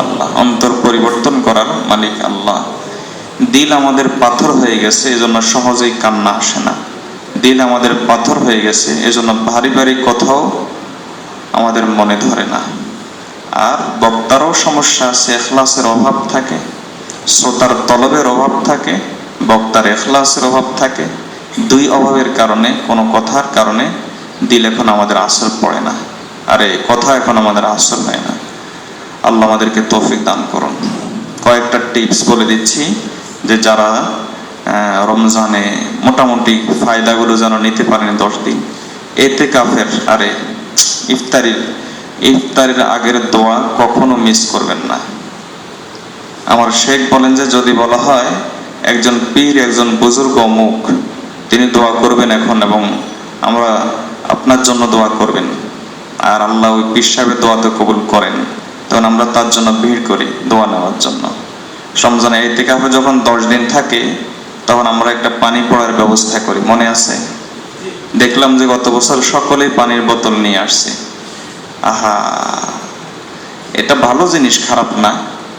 আল্লাহ, অন্তর পরিবর্তন করার মালিক আল্লাহ। দিল আমাদের পাথর হয়ে গেছে, এজন্য সহজেই কান্না আসে না। দিল আমাদের পাথর হয়ে গেছে, এজন্য ভারী ভারী কথাও আমাদের মনে ধরে না। আর বক্তারও সমস্যা আছে, ইখলাসের অভাব থাকে, শ্রোতার তলবের অভাব থাকে, বক্তার ইখলাসের অভাব থাকে। দুই অভাবের কারণে, কোনো কথার কারণে দিল এখন আমাদের আসর পড়ে না, আরে কথা এখন আমাদের আসর হয় না। আল্লাহ আমাদেরকে তৌফিক দান করুন। কয়েকটা টিপস বলে দিচ্ছি যে যারা রমজানে মোটামুটি ফায়দাগুলো যেন নিতে পারেন 10 দিন। ইতিকাফের আরে ইফতারির আগের দোয়া কখনো মিস করবেন না। আমার শেখ বলেন যে যদি বলা হয় একজন পীর, একজন বুজুর্গ অমুক, তিনি দোয়া করবেন এখন এবং আমরা আপনার জন্য দোয়া করবেন, আর আল্লাহ ওই পীর সাহেবের দোয়াতে কবুল করেন, তখন আমরা তার জন্য ভিড় করি দোয়া নেওয়ার জন্য। রমজানে ইতিকাফে যখন 10 দিন থাকে তখন আমরা একটা পানি পড়ার ব্যবস্থা করি, মনে আছে? দেখলাম যে গত বছর সকলেই পানির বোতল নিয়ে আসছে। আহা, এটা ভালো জিনিস, খারাপ না,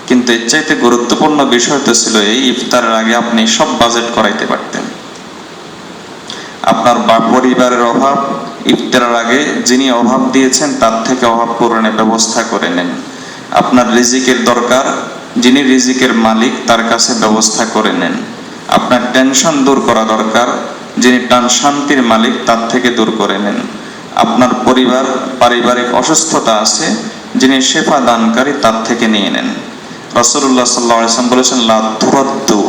কিন্তু এর চাইতে গুরুত্বপূর্ণ বিষয় তো ছিল এই ইফতারের আগে আপনি সব বাজেট করাইতে পারতেন। আপনার পরিবারের অভাব ইফতারের আগে যিনি অভাব দিয়েছেন তার থেকে অভাব পূরণের ব্যবস্থা করে নেন। আপনার রিজিকের দরকার, যিনি রিজিকের মালিক তার কাছে ব্যবস্থা করে নেন। আপনার টেনশন দূর করা দরকার, যিনি শান্তির মালিক তার থেকে দূর করে নেন। আপনার পারিবারিক অসুস্থতা আছে, যিনি শেফা দানকারী তার থেকে নিয়ে নেন। রাসূলুল্লাহ সাল্লাল্লাহু আলাইহি ওয়াসাল্লাম বলেছেন লা তুরাদ্দু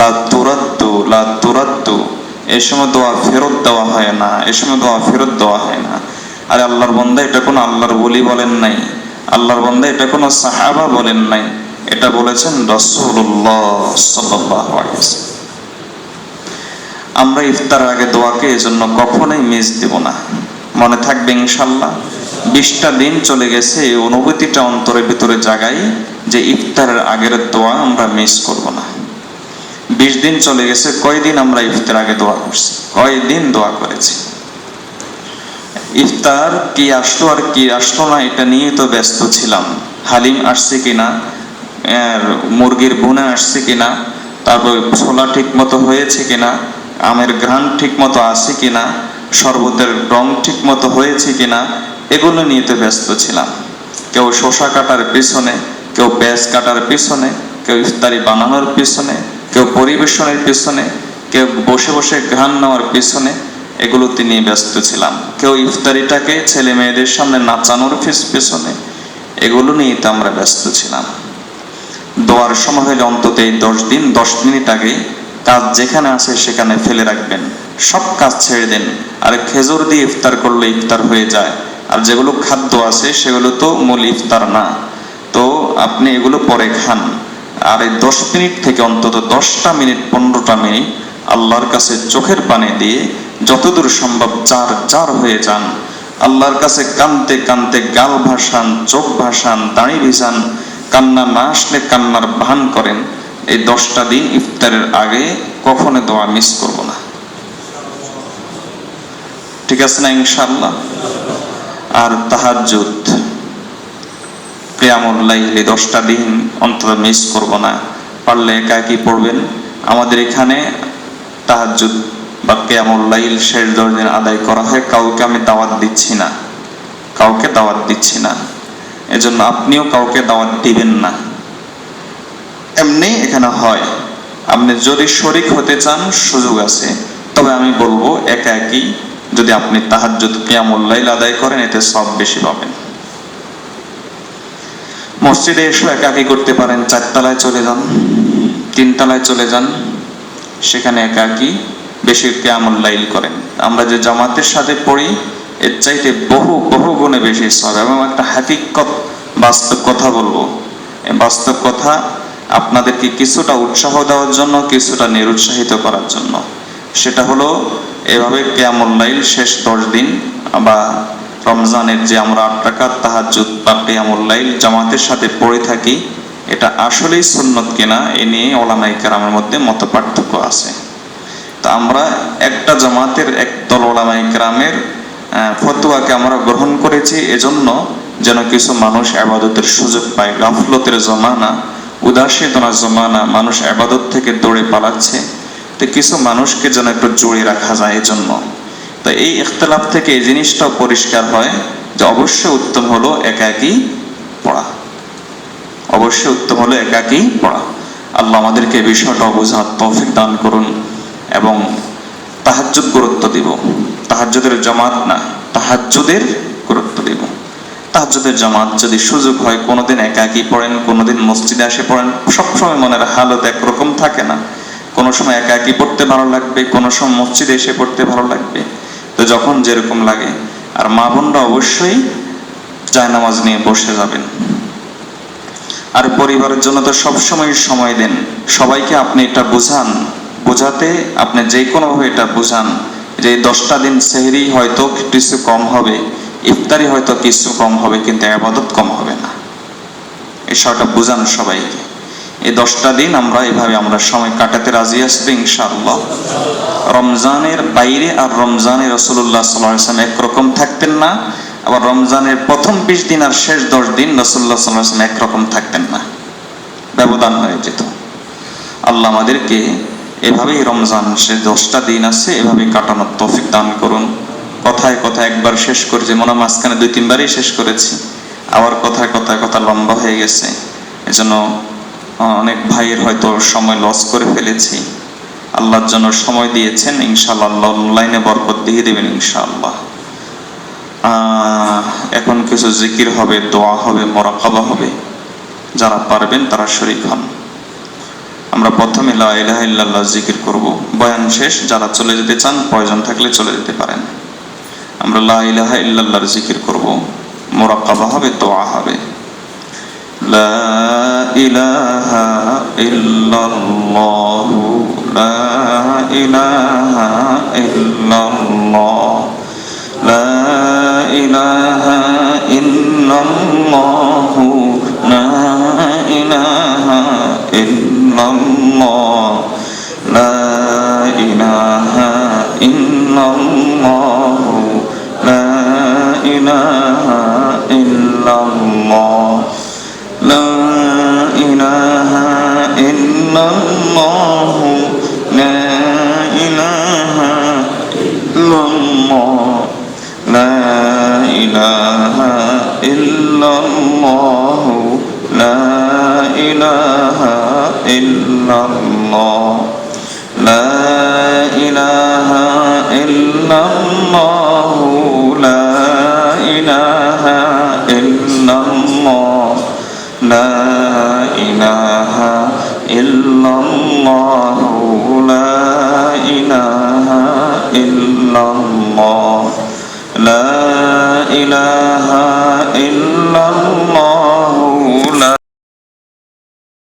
লা তুরাদ্দু লা তুরাদ্দু, এই সময় দোয়া ফেরত দেওয়া হয় না, এই সময় দোয়া ফেরত দেওয়া হয় না। আরে আল্লাহর বান্দা, এটা কোনো আল্লাহর ওলি বলেন নাই, আল্লাহর বান্দা এটা কোনো সাহাবা বলেন নাই, এটা বলেছেন রাসূলুল্লাহ সাল্লাল্লাহু আলাইহি ওয়াসাল্লাম। আমরা ইফতারের আগে দোয়াকে এজন্য কখনোই মিস দেব না, মনে থাকবে ইনশাআল্লাহ। 20টা দিন চলে গেছে, এই অনুভূতিটা অন্তরের ভিতরে জাগাই যে ইফতারের আগের দোয়া আমরা মিস করব না। 20 দিন চলে গেছে, কয়দিন আমরা ইফতার আগে দোয়া করছি, কয়দিন দোয়া করেছি। ইফতার কি আসলো আর কি আসলো না এটা নিয়ে তো ব্যস্ত ছিলাম। হালিম আসছে কিনা, মুরগির ভুনা আসছে কিনা, তারপর ছোলা ঠিক মতো হয়েছে কিনা, আমের ঘ্রাণ ঠিক মতো আছে কিনা, শরবতের রং ঠিক মতো হয়েছে কিনা, এগুলো নিয়ে তো ব্যস্ত ছিলাম। কেউ শসা কাটার পিছনে, কেউ পেঁয়াজ কাটার পিছনে, কেউ ইফতারি বানানোর পিছনে, কেউ পরিবেশনের পিছনে, কেউ বসে বসে ঘ্রাণ নেওয়ার পিছনে, এগুলোতে নিয়ে ব্যস্ত ছিলাম। কেউ ইফতারিটাকে ছেলে মেয়েদের সামনে নাচানোর পিছনে, এগুলো নিয়ে তো আমরা ব্যস্ত ছিলাম। দোয়ার সময় হলে অন্তত এই 10 দিন 10 মিনিট আগে কাজ যেখানে আছে সেখানে ফেলে রাখবেন, সব কাজ ছেড়ে দেন। আর খেজুর দিয়ে ইফতার করলে ইফতার হয়ে যায়, আর যেগুলো খাদ্য আছে সেগুলো তো মূল ইফতার না, তো আপনি এগুলো পরে খান। আর এই 10 মিনিট থেকে অন্তত 10টা মিনিট 15টা মিনিট আল্লাহর কাছে চোখের পানি দিয়ে যতদূর সম্ভব জার হয়ে যান। আল্লাহর কাছে কানতে কানতে গাল ভাসান, চোখ ভাসান, দাড়ি ভিজান, কান্না না আসলে কান্নার ভান করেন। এই 10টা দিন ইফতারের আগে কখনো দোয়া মিস করব না, ঠিক আছে না ইনশাআল্লাহ? আর তাহাজ্জুদ, কিয়ামুল লাইল, এই 10টা দিন অন্তত মিস করব না। পারলে একাকি পড়বেন। আমাদের এখানে তাহাজ্জুদ বা কিয়ামুল লাইল শেষ 10 দিন আদায় করা হয়। কাউকে আমি দাওয়াত দিচ্ছি না, কাউকে দাওয়াত দিচ্ছি না, এজন্য আপনিও কাউকে দাওয়াত দিবেন না। এমনি এখানে হয়, আপনি যদি শরীক হতে চান সুযোগ আছে, তবে আমি বলবো একাকি যদি আপনি তাহাজ্জুদ কিয়ামুল লাইল আদায় করেন এতে সব বেশি পাবেন। মসজিদে এসে একাকি করতে পারেন, 4 তলায় চলে যান, 3 তলায় চলে যান, সেখানে একাকি বেশি কিয়ামুল লাইল করেন। আমরা যে জামাতের সাথে পড়ি এর চাইতে বহু গুণে বেশি সওয়াব। এবং একটা হাকিকত, বাস্তব কথা বলবো, এই বাস্তব কথা আপনাদেরকে কিছুটা উৎসাহ দেওয়ার জন্য, কিছুটা নিরুৎসাহিত করার জন্য। সেটা হলো এভাবে কিয়ামুল লাইল শেষ 10 দিন বা রমজানের যে আমরা 8 রাকাত তাহাজ্জুদ বা কিয়ামুল লাইল জামাতের সাথে পড়ে থাকি, এটা আসলেই সুন্নত কিনা এ নিয়ে উলামায়ে কেরামের মধ্যে মত পার্থক্য আছে। তা আমরা একটা জামাতের একদল উলামায়ে কেরামের ফতোয়াকে আমরা গ্রহণ করেছি এজন্য যেন কিছু মানুষ ইবাদতের সুযোগ পায়। গাফলতের জমানা, উদাসীনতার জমানা, মানুষ ইবাদত থেকে দৌড়ে পালাচ্ছে, তো কিছু মানুষকে যেন একটু জড়িয়ে রাখা যায় এজন্য। তো এই ইখতিলাফ থেকে এই জিনিসটাও পরিষ্কার হয় যে অবশ্যই উত্তম হলো একাকী পড়া, অবশ্যই উত্তম হলো একাকী পড়া। আল্লাহ আমাদেরকে বিষয়টা বোঝার তৌফিক দান করুন এবং তাহাজ্জুদ গুরুত্ব দিব, তাহাজ্জুদের জামাত না, তাহাজ্জুদের গুরুত্ব দিব। তাহাজ্জুদের জামাত যদি সুযোগ হয়, কোনোদিন একাকী পড়েন, কোনোদিন মসজিদে এসে পড়েন। সবসময় মনের হালত একরকম থাকে না, কোনো সময় একাকী পড়তে ভালো লাগবে, কোনো সময় মসজিদে এসে পড়তে ভালো লাগবে, তো যখন যেরকম লাগে। আর মা বোনরা অবশ্যই জায়নামাজ নিয়ে বসে যাবেন। আর পরিবারের জন্য তো সবসময় সময় দেন, সবাইকে আপনি এটা বুঝান, বোঝাতে আপনি যে কোনোভাবে এটা বুঝান যে 10টা দিন সেহরি হয়তো কিছু কম হবে, ইফতারি হয়তো কিছু কম হবে, কিন্তু ইবাদত কম হবে না। এই বিষয়টা বুঝান সবাইকে। এই 10টা দিন আমরা এভাবে আমরা সময় কাটাতে রাজি আসবে ইনশাআল্লাহ। রমজানের বাইরে আর রমজানে রাসূলুল্লাহ সাল্লাল্লাহু আলাইহি ওয়াসাল্লাম একরকম থাকতেন না, আবার রমজানের প্রথম 20 দিন আর শেষ 10 দিন রাসূলুল্লাহ সাল্লাল্লাহু আলাইহি ওয়াসাল্লাম একরকম থাকতেন না, ব্যবধান হয়ে যেত। আল্লাহ আমাদেরকে এভাবেই রমজান সে 10টা দিন আছে এভাবে কাটানোর তৌফিক দান করুন। কথায় কথায় একবার শেষ করেছি, মনে হয় মাঝখানে 2-3বারই শেষ করেছি, আবার কথায় কথায় কথা লম্বা হয়ে গেছে, এজন্য অনেক ভাইয়ের হয়তো সময় লস করে ফেলেছি। আল্লাহর জন্য সময় দিয়েছেন, ইনশাআল্লাহ আল্লাহ অনলাইনে বরকত দিয়ে দেবেন ইনশাআল্লাহ। এখন কিছু জিকির হবে, দোয়া হবে, মুরাকাবা হবে, যারা পারবেন তারা শরীক হন। আমরা প্রথমে লা ইলাহা ইল্লাল্লাহ জিকির করব, বয়ান শেষ, যারা চলে যেতে চান প্রয়োজন থাকলে চলে যেতে পারেন। আমরা লা ইলাহা ইল্লাল্লাহর জিকির করব, মুরাকাবা হবে, দোয়া হবে। লা ইলাহা ইল্লাল্লাহ, লা ইলাহা ইল্লাল্লাহ, লা ইলাহা ইল্লাল্লাহ, লা ইলাহা ইল্লাল্লাহ, লা ইলাহা ইল্লাল্লাহ, লা ইলাহা ইল্লাল্লাহ, লা ইলাহা ইল্লাল্লাহ, লা ইলাহা ইল্লাল্লাহ, লা ইলাহা ইল্লাল্লাহ, লা ইলাহা ইল্লাল্লাহ, লা ইলাহা ইল্লাল্লাহ, লা ইলাহা ইল্লাল্লাহ, লা ইলাহা ইল্লাল্লাহ, লা ইলাহা ইল্লাল্লাহ, লা ইলাহা ইল্লাল্লাহ।